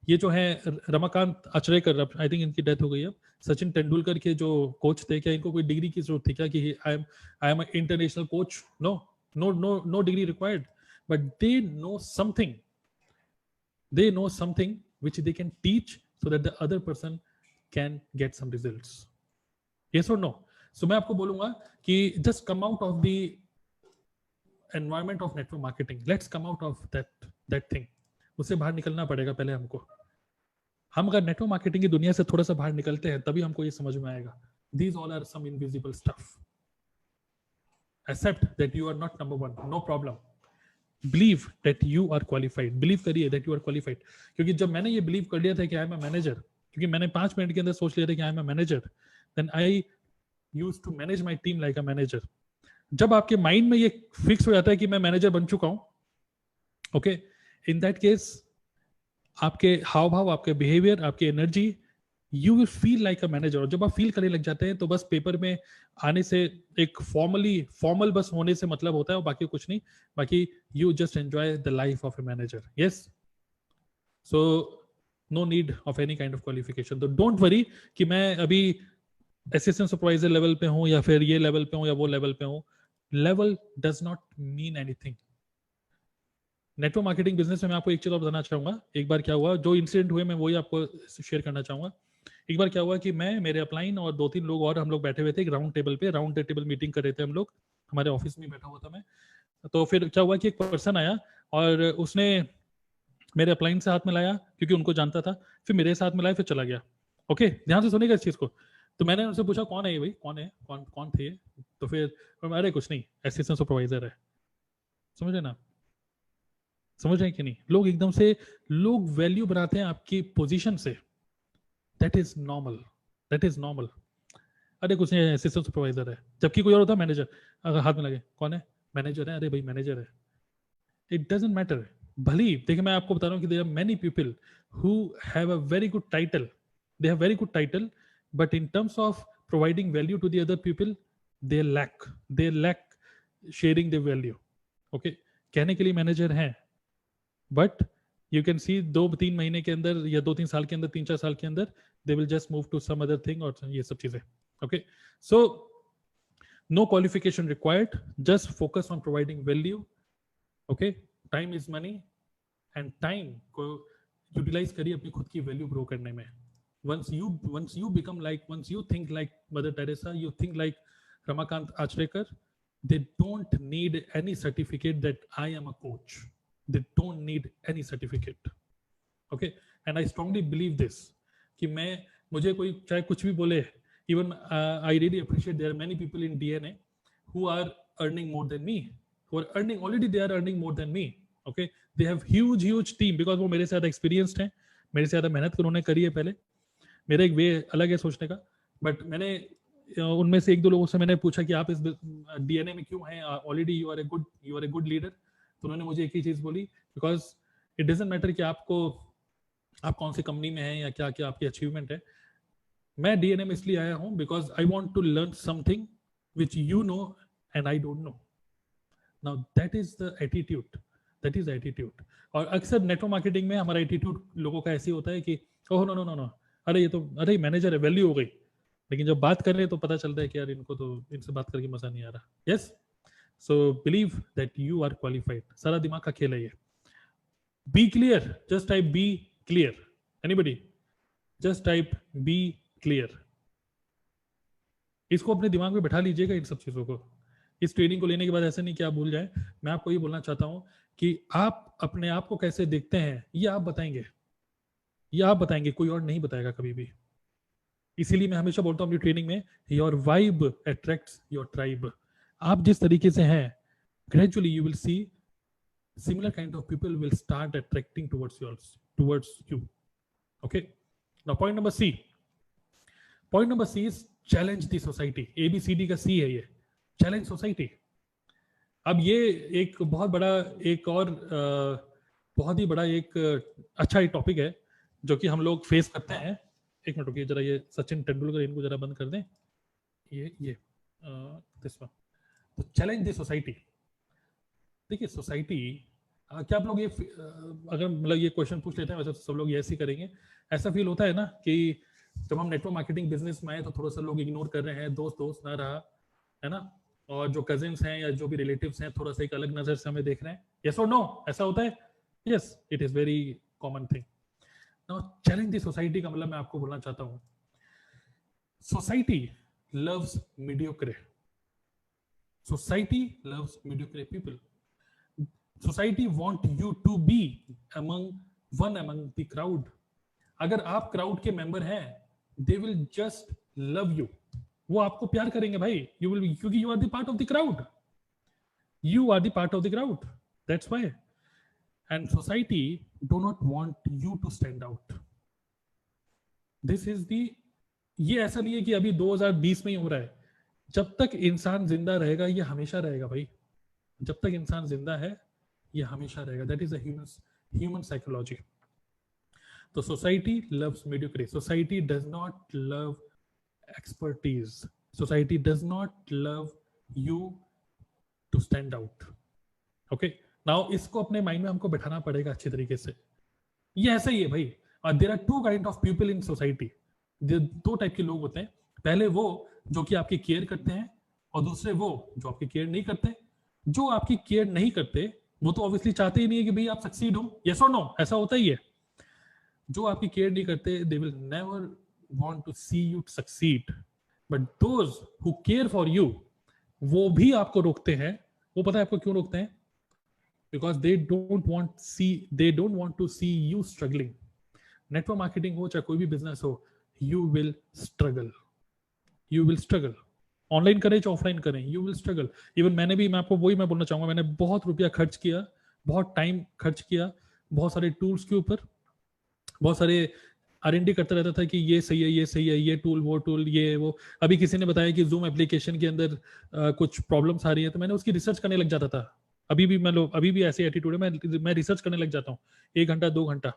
ये जो है रमाकांत आचरेकर, आई थिंक इनकी डेथ हो गई अब, सचिन तेंदुलकर के जो कोच थे, क्या इनको कोई डिग्री की जरूरत थी क्या कि I am international coach? No, no degree required, but they know something which they can teach so that the other person can get some results. Yes or no? So मैं आपको बोलूंगा कि just come out of the environment of network marketing. Let's come out of that thing. उससे बाहर निकलना पड़ेगा पहले हमको। हम अगर नेटवर्क मार्केटिंग की दुनिया से थोड़ा सा बाहर निकलते हैं तभी हमको ये समझ में आएगा। These all are some invisible stuff. Accept that you are not number one. No problem. Believe that you are qualified. Believe करिए that you are qualified. क्योंकि जब मैंने ये believe कर लिया था कि I am a manager, क्योंकि मैंने 5 मिनट के अंदर सोच लिया था कि I am a manager, then I used to manage my team like a manager. जब आपके माइंड में ये फिक्स हो जाता है कि मैं मैनेजर बन चुका हूं, ओके, इन दैट केस आपके हाव भाव, आपके बिहेवियर, आपकी energy, you will feel like a manager. और जब आप फील करने लग जाते हैं तो बस पेपर में आने से, एक फॉर्मल बस होने से मतलब होता है, और बाकी कुछ नहीं, बाकी you just enjoy the life of a manager. Yes, so no need of any kind of qualification. तो डोंट वरी कि मैं अभी असिस्टेंट सुपरवाइजर लेवल पे हूं या फिर ये लेवल पे हूं या वो लेवल पे हूं। Level does not mean anything. Network marketing business में मैं आपको एक चीज और बताना चाहूंगा। एक बार क्या हुआ, जो इंसिडेंट हुए मैं वही आपको शेयर करना चाहूंगा। एक बार क्या हुआ कि मैं, मेरे अपलाइन और 2-3 लोग और, हम लोग बैठे हुए थे एक राउंड टेबल मीटिंग कर रहे थे हम लोग, हमारे ऑफिस में बैठा हुआ था मैं। तो फिर क्या हुआ कि एक पर्सन आया और उसने मेरे अपलाइन से हाथ मिलाया क्योंकि उनको जानता था, फिर मेरे साथ मिलाया, फिर चला गया। ओके, ध्यान से सुनिएगा इस चीज को। तो मैंने उनसे पूछा कौन है ये भाई, कौन थे ये? तो फिर अरे कुछ नहीं, असिस्टेंट सुपरवाइजर है। समझ रहे ना, समझ रहे हैं कि नहीं? लोग एकदम से लोग वैल्यू बनाते हैं आपकी पोजीशन से। That is normal. अरे कुछ नहीं, असिस्टेंट सुपरवाइजर है, जबकि कोई और होता मैनेजर, अगर हाथ में लगे कौन है, मैनेजर है, अरे भाई मैनेजर है। It doesn't matter. भले देखिए, मैं आपको बता रहा हूँ कि there are many people who have a very good title, they have very good title, but in terms of providing value to the other people, they lack sharing the value. Okay, कहने के लिए manager हैं, but you can see 2-3 महीने के अंदर या 2-3 साल के अंदर, 3-4 साल के अंदर, they will just move to some other thing, और ये सब चीजें। Okay, so no qualification required, just focus on providing value. Okay, time is money, and time को यूटिलाइज करिए अपनी खुद की वैल्यू ग्रो करने में। once you become like, once you think like Mother Teresa, you think like Ramakant Achrekar, they don't need any certificate that I am a coach. They don't need any certificate. Okay, and I strongly believe this कि मुझे कोई चाहे कुछ भी बोले, even I really appreciate there are many people in DNA who are earning more than me, who are earning already, they are earning more than me. Okay, they have huge team because वो मेरे से ज़्यादा experienced हैं, मेरे से ज़्यादा मेहनत उन्होंने करी है पहले। मेरा एक वे अलग है सोचने का, बट मैंने उनमें से 1-2 लोगों से मैंने पूछा कि आप इस डीएनए में क्यों हैं, already you are a good leader. तो उन्होंने मुझे एक ही चीज बोली, बिकॉज इट डजंट मैटर कि आप कौन सी कंपनी में हैं या क्या क्या आपकी अचीवमेंट है। मैं डीएनए में इसलिए आया हूं because I want to learn something which you know and I don't know. Now that is the attitude. और अक्सर नेटवर्क मार्केटिंग में हमारा एटीट्यूड लोगों का ऐसे होता है कि ओह नो, अरे ये तो, अरे मैनेजर है, वैल्यू हो गई। लेकिन जब बात कर रहे हैं तो पता चलता है कि यार इनको तो इनसे बात करके मजा नहीं आ रहा। Yes, so believe that you are qualified. सारा दिमाग का खेल है ये। Be clear, just type be clear. Anybody, just type be clear. इसको अपने दिमाग में बैठा लीजिएगा इन सब चीजों को। इस ट्रेनिंग को लेने के बाद ऐसा नहीं कि आप भूल जाए। मैं आपको ये बोलना चाहता हूं कि आप अपने आप को कैसे देखते हैं ये आप बताएंगे, ये आप बताएंगे, कोई और नहीं बताएगा कभी भी। इसीलिए मैं हमेशा बोलता हूँ अपनी ट्रेनिंग में, your vibe attracts your tribe. आप जिस तरीके से हैं, gradually you will see similar kind of people will start attracting towards you. Okay, now point number C is challenge the society. ABCD का C है ये, challenge society. अब ये एक बहुत बड़ा, एक और बहुत ही बड़ा एक अच्छा एक टॉपिक है जो कि हम लोग फेस करते हैं। एक मिनट रुकिए जरा, ये सचिन तेंदुलकर इनको जरा बंद कर दें, ये दिस वन। तो चैलेंज द सोसाइटी। देखिए सोसाइटी, क्या आप लोग ये अगर मतलब ये क्वेश्चन पूछ लेते हैं, वैसे तो सब लोग ऐसे ही करेंगे। ऐसा फील होता है ना कि जब हम नेटवर्क मार्केटिंग बिजनेस में आए तो थोड़ा सा लोग इग्नोर कर रहे हैं, दोस्त ना रहा है ना, और जो कजिन्स हैं या जो भी रिलेटिव्स हैं थोड़ा सा एक अलग नजर से हमें देख रहे हैं। यस और नो, ऐसा होता है? Yes, it is very common thing. Now challenge the society का मतलब मैं आपको बोलना चाहता हूं, society loves mediocre, society loves mediocre people. Society want you to be one among the crowd. अगर आप क्राउड के मेंबर हैं, they will just love you. वो आपको प्यार करेंगे भाई, you will be, क्योंकि you are the part of the crowd. You are the part of the crowd. That's why. And society do not want you to stand out. This is the, ये ऐसा नहीं है कि अभी 2020 में ही हो रहा है। जब तक इंसान जिंदा रहेगा ये हमेशा रहेगा भाई। जब तक इंसान जिंदा है ये हमेशा रहेगा। That is human psychology. तो society loves mediocrity, society does not love expertise, society does not love you to stand out. Okay, now इसको अपने माइंड में हमको बैठाना पड़ेगा अच्छे तरीके से। ये ऐसा ही है भाई। There are two kind of people in society. दो टाइप के लोग होते हैं, पहले वो जो कि आपकी केयर करते हैं, और दूसरे वो जो आपकी केयर नहीं करते। जो आपकी केयर नहीं करते वो तो ऑब्वियसली चाहते ही नहीं है कि भाई आप सक्सीड हो। यस और नो, ऐसा होता ही है। जो आपकी केयर नहीं करते, they will never want to see you succeed. But those who care for you, वो भी आपको रोकते हैं। वो पता है आपको क्यों रोकते हैं? Because they don't want to see you struggling. Network marketing हो चाहे कोई भी बिजनेस हो, you will struggle, you will struggle. Online करें चाहे ऑफलाइन करें, यू विल स्ट्रगल। इवन मैंने भी, मैं आपको वही मैं बोलना चाहूंगा, मैंने बहुत रुपया खर्च किया, बहुत टाइम खर्च किया, बहुत सारे टूल्स के ऊपर, बहुत सारे R&D करता रहता था कि ये सही है, ये सही है, ये टूल, वो टूल, ये वो। अभी किसी ने बताया कि जूम एप्लीकेशन के अंदर कुछ प्रॉब्लम्स आ रही है, तो मैंने उसकी रिसर्च करने लग जाता था। अभी भी ऐसे एटीट्यूड है, मैं रिसर्च करने लग जाता हूँ 1 घंटा 2 घंटा।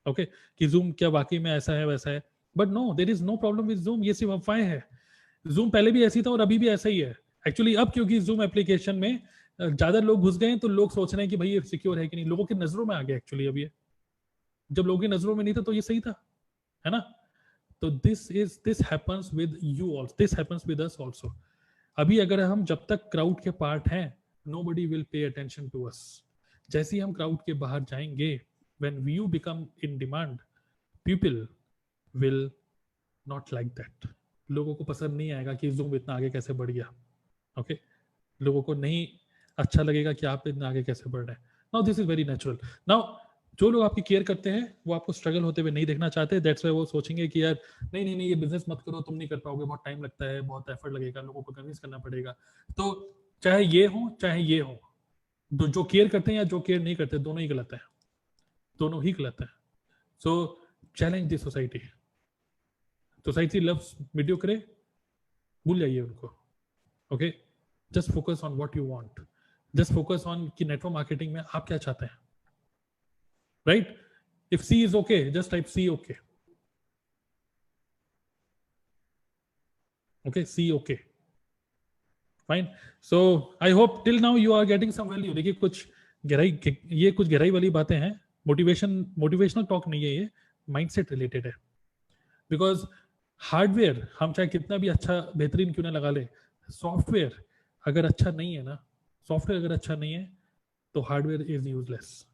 ओके, कि जूम क्या वाकई में ऐसा है वैसा है। But no, there is no problem with Zoom, ये सिर्फ अफवाहें है। जूम पहले भी ऐसी था और अभी भी ऐसा ही है। एक्चुअली अब क्योंकि जूम एप्लीकेशन में ज्यादा लोग घुस गए तो लोग सोच रहे हैं कि भाई ये सिक्योर है कि नहीं, लोगों की नजरों में आ गया एक्चुअली। अब ये जब लोगों की नजरों में नहीं था तो ये सही था, है ना। तो this happens with you also, this happens with us also. अभी अगर हम जब तक क्राउड के पार्ट हैं, nobody will pay attention to us. जैसे ही हम क्राउड के बाहर जाएंगे, when you become in demand, people will not like that. लोगों को पसंद नहीं आएगा कि जूम इतना आगे कैसे बढ़ गया। ओके, लोगों को नहीं अच्छा लगेगा कि आप इतना आगे कैसे बढ़ रहे हैं। Now this is very natural. Now जो लोग आपकी केयर करते हैं वो आपको स्ट्रगल होते हुए नहीं देखना चाहते। दैट्स व्हाई वो सोचेंगे कि यार नहीं ये बिजनेस मत करो, तुम नहीं कर पाओगे, बहुत टाइम लगता है, बहुत एफर्ट लगेगा, लोगों को कन्विंस करना पड़ेगा। तो चाहे ये हो चाहे ये हो, जो केयर करते हैं या जो केयर नहीं करते, दोनों ही गलत है, दोनों ही गलत है। So challenge the society. Society loves mediocre, भूल जाइए उनको। Okay, just focus on what you want, just focus on कि नेटवर्क मार्केटिंग में आप क्या चाहते हैं। Right, if C is okay, just type C okay. Okay, C okay, fine. So I hope till now you are getting some value. देखिए कुछ गहराई, ये कुछ गहराई वाली बातें हैं। मोटिवेशनल टॉक नहीं है, ये माइंडसेट रिलेटेड है। बिकॉज हार्डवेयर हम चाहे कितना भी अच्छा बेहतरीन क्यों ना लगा ले, सॉफ्टवेयर अगर अच्छा नहीं है ना, सॉफ्टवेयर अगर अच्छा नहीं है तो हार्डवेयर इज यूजलेस।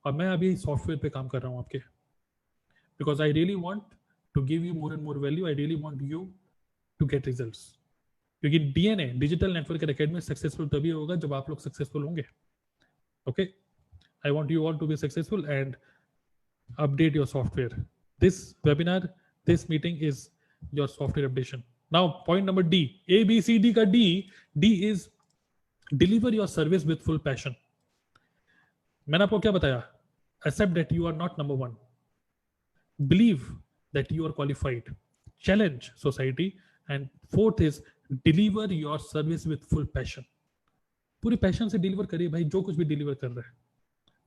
और मैं अभी सॉफ्टवेयर पे काम कर रहा हूँ आपके, because I really want to give you more and more value. I really want you to get results. क्योंकि DNA digital network academy successful तभी होगा जब आप लोग सक्सेसफुल होंगे. Okay, I want you all to be successful and update your software. This webinar, this meeting is your software updation. Now point number D, A B C D ka D is deliver your service with full passion. मैंने आपको क्या बताया? Accept that you are not number one. Believe that you are qualified. Challenge society. And fourth is deliver your service with full passion. पूरी passion से deliver करिए भाई, जो कुछ भी डिलीवर कर रहे हैं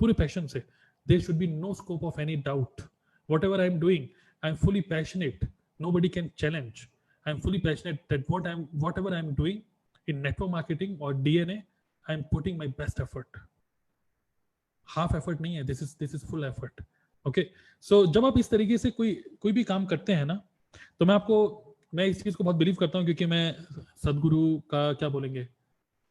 पूरे पैशन से. There should be no scope of any doubt. Whatever I'm doing, I'm fully passionate. Nobody can challenge. I'm fully passionate that whatever I'm doing in network marketing or DNA, I'm putting my best effort. Half effort नहीं है. This is full effort. Okay. So जब आप इस तरीके से कोई भी काम करते हैं ना, तो मैं इस चीज को बहुत बिलीव करता हूँ, क्योंकि मैं सदगुरु का क्या बोलेंगे,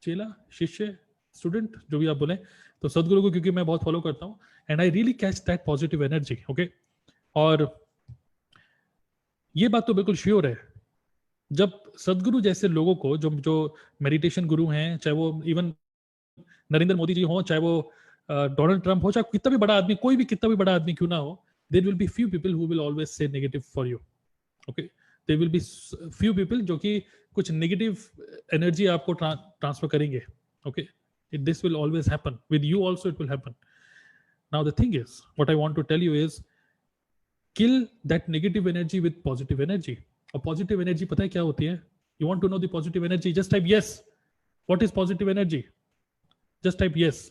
चेला, शिष्य, स्टूडेंट, जो भी आप बोले, तो सदगुरु को क्योंकि मैं बहुत फॉलो करता हूँ, and I really catch that positive energy. Okay, और ये बात तो बिल्कुल श्योर है, जब सदगुरु जैसे लोगों को, जो मेडिटेशन गुरु हैं, चाहे वो इवन नरेंद्र मोदी जी हो, चाहे वो डोनाल्ड ट्रंप हो, चाहे कितना भी बड़ा आदमी, कोई भी कितना भी बड़ा आदमी क्यों ना हो, there will be few people who will always say negative for you. Okay, there will be few people जो कि कुछ नेगेटिव एनर्जी आपको ट्रांसफर करेंगे. Okay, this will always happen with you also. It will happen. Now the thing is, what I want to tell you is, kill that negative energy with positive energy. और positive energy पता है क्या होती है? You want to know the positive energy? Just type yes. What is positive energy? Just type yes.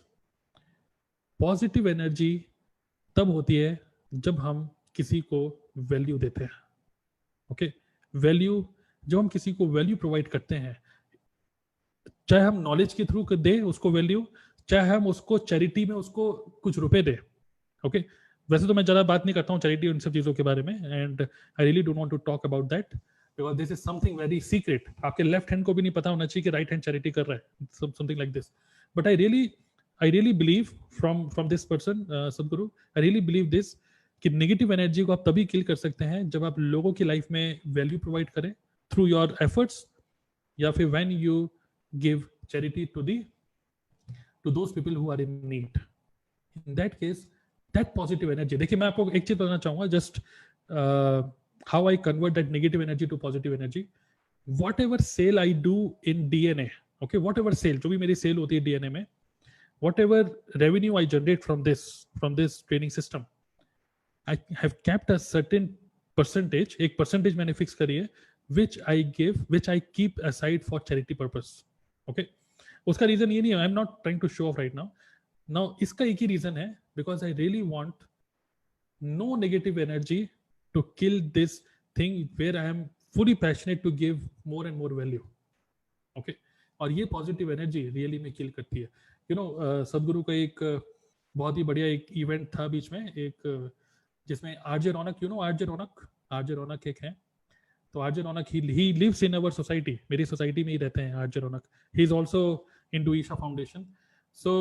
Positive energy तब होती है जब हम किसी को वैल्यू देते हैं. ओके, वैल्यू, जब हम किसी को वैल्यू प्रोवाइड करते हैं, चाहे हम नॉलेज के थ्रू दे उसको वैल्यू, चाहे हम उसको चैरिटी में उसको कुछ रुपए दे. ओके, वैसे तो मैं ज्यादा बात नहीं करता हूँ चैरिटी उन सब चीजों के बारे में, and I really don't want to talk about that because this is something very secret. आपके लेफ्ट हैंड को भी नहीं पता होना चाहिए कि राइट हैंड चैरिटी कर रहा है, something like this. But I really believe from this person सदगुरु, आई रियली बिलीव दिस कि नेगेटिव एनर्जी को आप तभी किल कर सकते हैं जब आप लोगों की लाइफ में वैल्यू प्रोवाइड करें थ्रू योर एफर्ट्स, या फिर when you give charity to those people who are in need. In that case, that positive energy, देखिए मैं आपको एक चीज बताना चाहूंगा, just how I convert that negative energy to positive energy. Whatever sale I do in DNA, okay, whatever sale, जो भी मेरी सेल होती है DNA में, whatever revenue I generate from this training system, I have kept a certain percentage, एक percentage मैंने fix करी है, which I keep aside for charity purpose. Okay, उसका रीजन ये नहीं है, I am not trying to show off right now. इसका एक ही रीजन है, because I really want no negative energy to kill this thing where I am fully passionate to give more and more value. Okay, और ये positive energy really में किल करती है. You know, सदगुरु का एक बहुत ही बढ़िया एक इवेंट था बीच में, एक जिसमें RJ Raunak, you know RJ Raunak एक है, तो RJ Raunak he lives in our society, मेरी सोसाइटी में ही रहते हैं RJ Raunak. He is also into Isha Foundation. So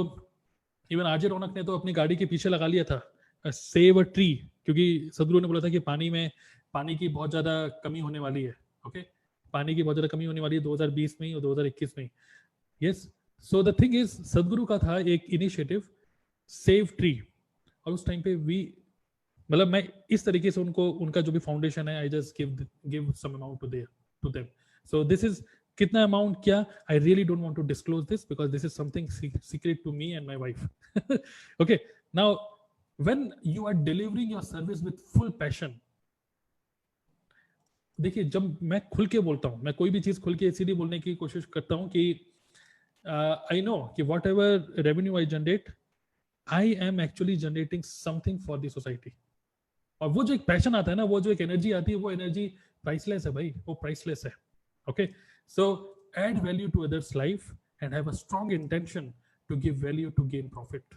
even RJ Raunak ने तो अपनी गाड़ी के पीछे लगा लिया था सेव अ ट्री, क्योंकि सदगुरु ने बोला था कि पानी की बहुत ज्यादा कमी होने वाली है. ओके, पानी की बहुत ज्यादा कमी होने वाली है 2020 में ही और 2021 में ही. Yes, so the thing is, Sadhguru का था एक इनिशिएटिव सेव ट्री, और उस टाइम पे मतलब मैं इस तरीके से उनका जो भी फाउंडेशन है, I just give some amount to them. So this is कितना अमाउंट, क्या, I really don't want to disclose this because this is something secret to me and my wife. Okay, now when you are delivering your service with full passion, देखिए जब मैं खुल के बोलता हूँ, मैं कोई भी चीज खुल के इसीलिए बोलने की कोशिश करता हूँ कि आई नो कि what ever revenue I generate, I am actually generating something for the society. और वो जो एक पैशन आता है ना, वो जो एक एनर्जी आती है, वो एनर्जी प्राइसलेस है भाई, वो प्राइसलेस है. Okay, so add value to others life and have a strong intention to give value to gain profit.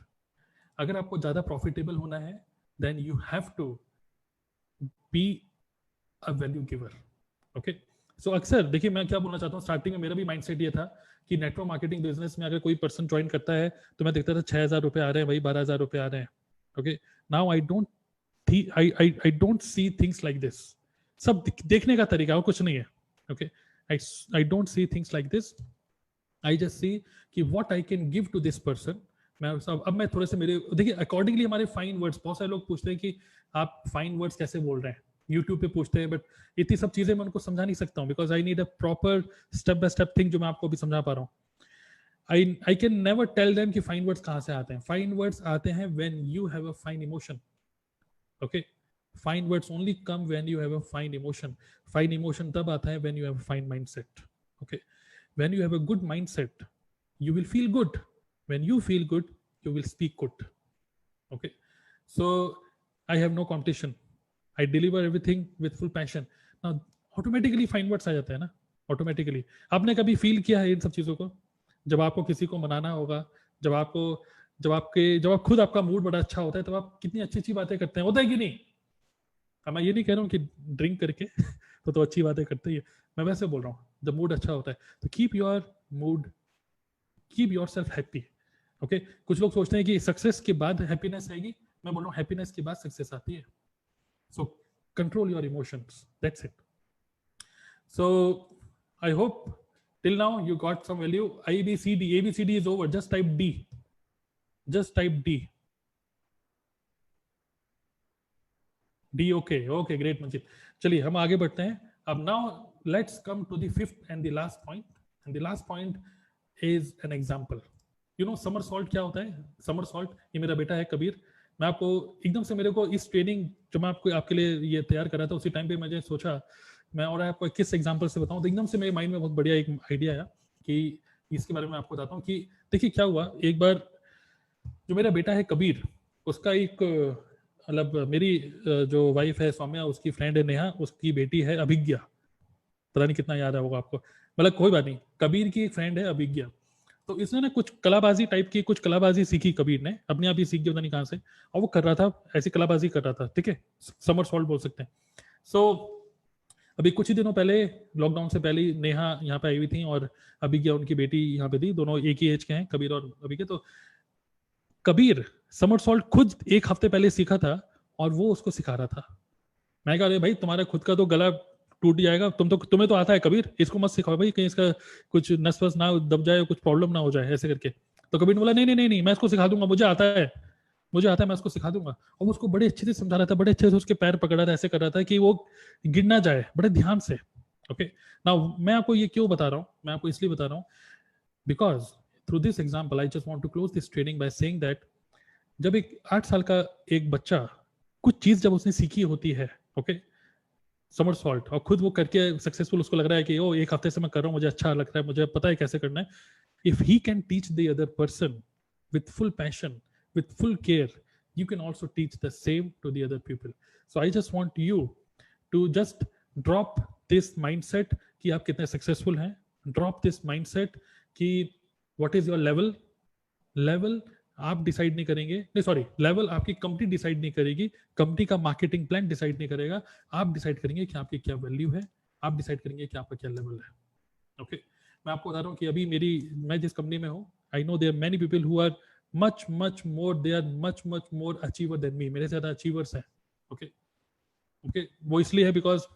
अगर आपको ज्यादा प्रॉफिटेबल होना है, then you have to be a value giver. Okay, so अक्सर देखिए मैं क्या बोलना चाहता हूँ, स्टार्टिंग में मेरा भी माइंडसेट ये था कि नेटवर्क मार्केटिंग बिजनेस में अगर कोई पर्सन ज्वाइन करता है तो मैं देखता था 6,000 रुपए आ रहे हैं भाई, 12,000 रुपए आ रहे हैं. Okay, now I don't see things like this. सब देखने का तरीका और कुछ नहीं है. Okay, I don't see things like this. I just see कि what I can give to this person. अब मैं थोड़े से मेरे देखिए अकॉर्डिंगली हमारे फाइन वर्ड्स, बहुत सारे लोग पूछते हैं कि आप फाइन वर्ड्स कैसे बोल रहे हैं, यूट्यूब पे पूछते हैं, बट इतनी सब चीजें मैं उनको समझा नहीं सकता हूँ, because I need a proper step by step thing जो मैं आपको अभी समझा पा रहा हूँ. I can never tell them कि fine words कहाँ से आते हैं. Fine words आते हैं when you have a fine emotion. Okay, fine words only come when you have a fine emotion. Fine emotion तब आता है when you have a fine mindset. Okay, when you have a good mindset, you will feel good. When you feel good, you will speak good. Okay, so I have no competition. I deliver everything with full passion. Now automatically fine words आ जाते हैं ना, automatically. आपने कभी feel किया है इन सब चीजों को? जब आपको किसी को मनाना होगा, जब आप खुद आपका मूड बड़ा अच्छा होता है, तो आप कितनी अच्छी अच्छी बातें करते हैं, होता है कि नहीं? अब मैं ये नहीं कह रहा हूँ कि ड्रिंक करके तो अच्छी बातें करते ही, मैं वैसे बोल रहा हूँ जब मूड अच्छा होता है, तो keep your self happy. Okay, कुछ लोग सोचते हैं कि सक्सेस के बाद हैप्पीनेस आएगी, मैं बोल रहा हूँ हैप्पीनेस के बाद सक्सेस आती है. So control your emotions, that's it. So I hope till now you got some value. ABCD is over. Just type D. Okay, great Manjit. चलिए हम आगे बढ़ते हैं. अब now let's come to the fifth and the last point. And the last point is an example. You know somersault क्या होता है? Somersault, ये मेरा बेटा है कबीर. मैं आपको एकदम से, मेरे को इस ट्रेनिंग जो मैं आपके लिए ये तैयार कर रहा था, उसी टाइम पे मुझे सोचा मैं और आपको किस एग्जांपल से बताऊं, तो एकदम से मेरे माइंड में बहुत बढ़िया एक आइडिया आया कि इसके बारे में आपको बताता हूं. कि देखिए क्या हुआ, एक बार जो मेरा बेटा है कबीर, उसका एक मतलब मेरी जो वाइफ है सौम्या, उसकी फ्रेंड है नेहा, उसकी बेटी है अभिज्ञा. पता नहीं कितना याद होगा आपको, मतलब कोई बात नहीं, कबीर की एक फ्रेंड है अभिज्ञा. तो इसने ना कुछ कलाबाजी सीखी कबीर ने, अपने आप ही सीख गया, पता नहीं कहाँ से, और वो कर रहा था, ऐसी कलाबाजी कर रहा था. ठीक है, समरसॉल्ट बोल सकते हैं. सो अभी कुछ ही दिनों पहले, लॉकडाउन से पहले, नेहा यहाँ पे आई हुई थी और अभिज्ञा उनकी बेटी यहाँ पे थी, दोनों एक ही एज के हैं, कबीर और अभिज्ञा. तो कबीर समरसॉल्ट खुद एक हफ्ते पहले सीखा था और वो उसको सिखा रहा था. मैं कहा अरे भाई तुम्हारा खुद का तो गला टूट जाएगा, तुम्हें तो आता है कबीर, इसको मत सिखाओ भाई, कहीं इसका कुछ नस वस ना दब जाए, कुछ प्रॉब्लम ना हो जाए, ऐसे करके. तो कबीर ने बोला नहीं, मैं इसको सिखा दूंगा, मुझे आता है, मैं उसको सिखा दूंगा. और वो उसको बड़े अच्छे से समझा रहा था, बड़े अच्छे से उसके पैर पकड़ रहा था, ऐसे कर रहा था कि वो गिर ना जाए, बड़े ध्यान से. ओके, नाउ मैं आपको ये क्यों बता रहा हूँ, मैं आपको इसलिए बता रहा हूँ because through this example I just want to close this training by saying that जब एक 8 साल का एक बच्चा कुछ चीज जब उसने सीखी होती है, ओके, समरसॉल्ट, और खुद वो करके सक्सेसफुल, उसको लग रहा है कि ओ एक हफ्ते से मैं कर रहा हूँ, मुझे अच्छा लग रहा है, मुझे पता है कैसे करना है. If he can teach the other person with full passion, with full care, you can also teach the same to the other people. So I just want you to just drop this mindset कि आप कितने successful हैं. Drop this mindset कि what is your level आप decide नहीं करेंगे, नहीं sorry, level आपकी कंपनी डिसाइड नहीं करेगी, कंपनी का मार्केटिंग प्लान डिसाइड नहीं करेगा. आप डिसाइड करेंगे कि आपकी क्या वैल्यू है, आप डिसाइड करेंगे कि आपका क्या लेवल है. ओके, मैं आपको बता रहा हूँ कि अभी मैं जिस कंपनी में हूँ, I know there are many people who are much more achiever than me. मेरे से ज्यादा achievers हैं. Okay, वो इसलिए है because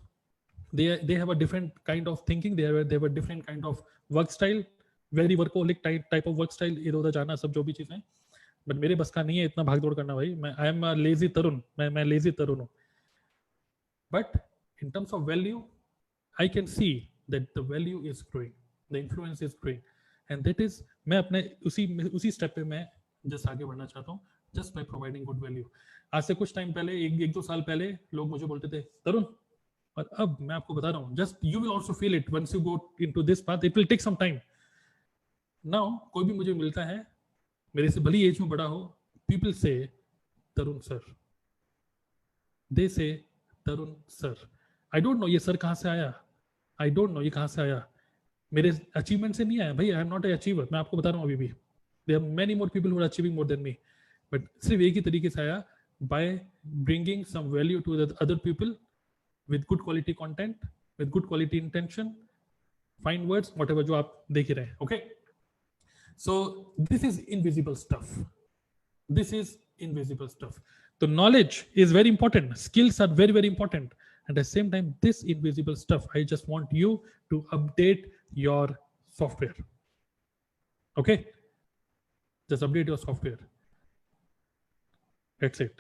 they have a different kind of thinking, they have a different kind of work style, very workaholic type of work style, इधर उधर जाना, सब जो भी चीजें. बट मेरे बस का नहीं है इतना भाग दौड़ करना भाई. I am a lazy तरुण, मैं lazy तरुण हूँ. But in terms of value, I can see that the value is growing, the influence is growing. And that is, मैं अपने उसी स्टेप पे मैं जस्ट आगे बढ़ना चाहता हूँ, just by providing good value. आज से कुछ टाइम पहले, एक दो साल पहले, लोग मुझे बोलते थे तरुण, और अब मैं आपको बता रहा हूँ, just you will also feel it once you go into this path, it will take some time. Now कोई भी मुझे मिलता है, मेरे से भली एज में बड़ा हो, पीपल से तरुण सर, दे से तरुण सर. आई डोंट नो ये सर कहाँ से आया, आई डोंट नो ये कहाँ से आया, मेरे अचीवमेंट से नहीं आया भाई. I am not a achiever, मैं आपको बता रहा हूँ अभी भी. There are many more people who are achieving more than me, but सिर्फ एक ही तरीके से आया, by bringing some value to the other people with good quality content, with good quality intention, fine words, whatever जो आप देख ही रहे हैं. Okay, so this is invisible stuff, this is invisible stuff. तो knowledge is very important, skills are very important, And at the same time, this invisible stuff, I just want you to update your software. Okay, just update your software. That's it.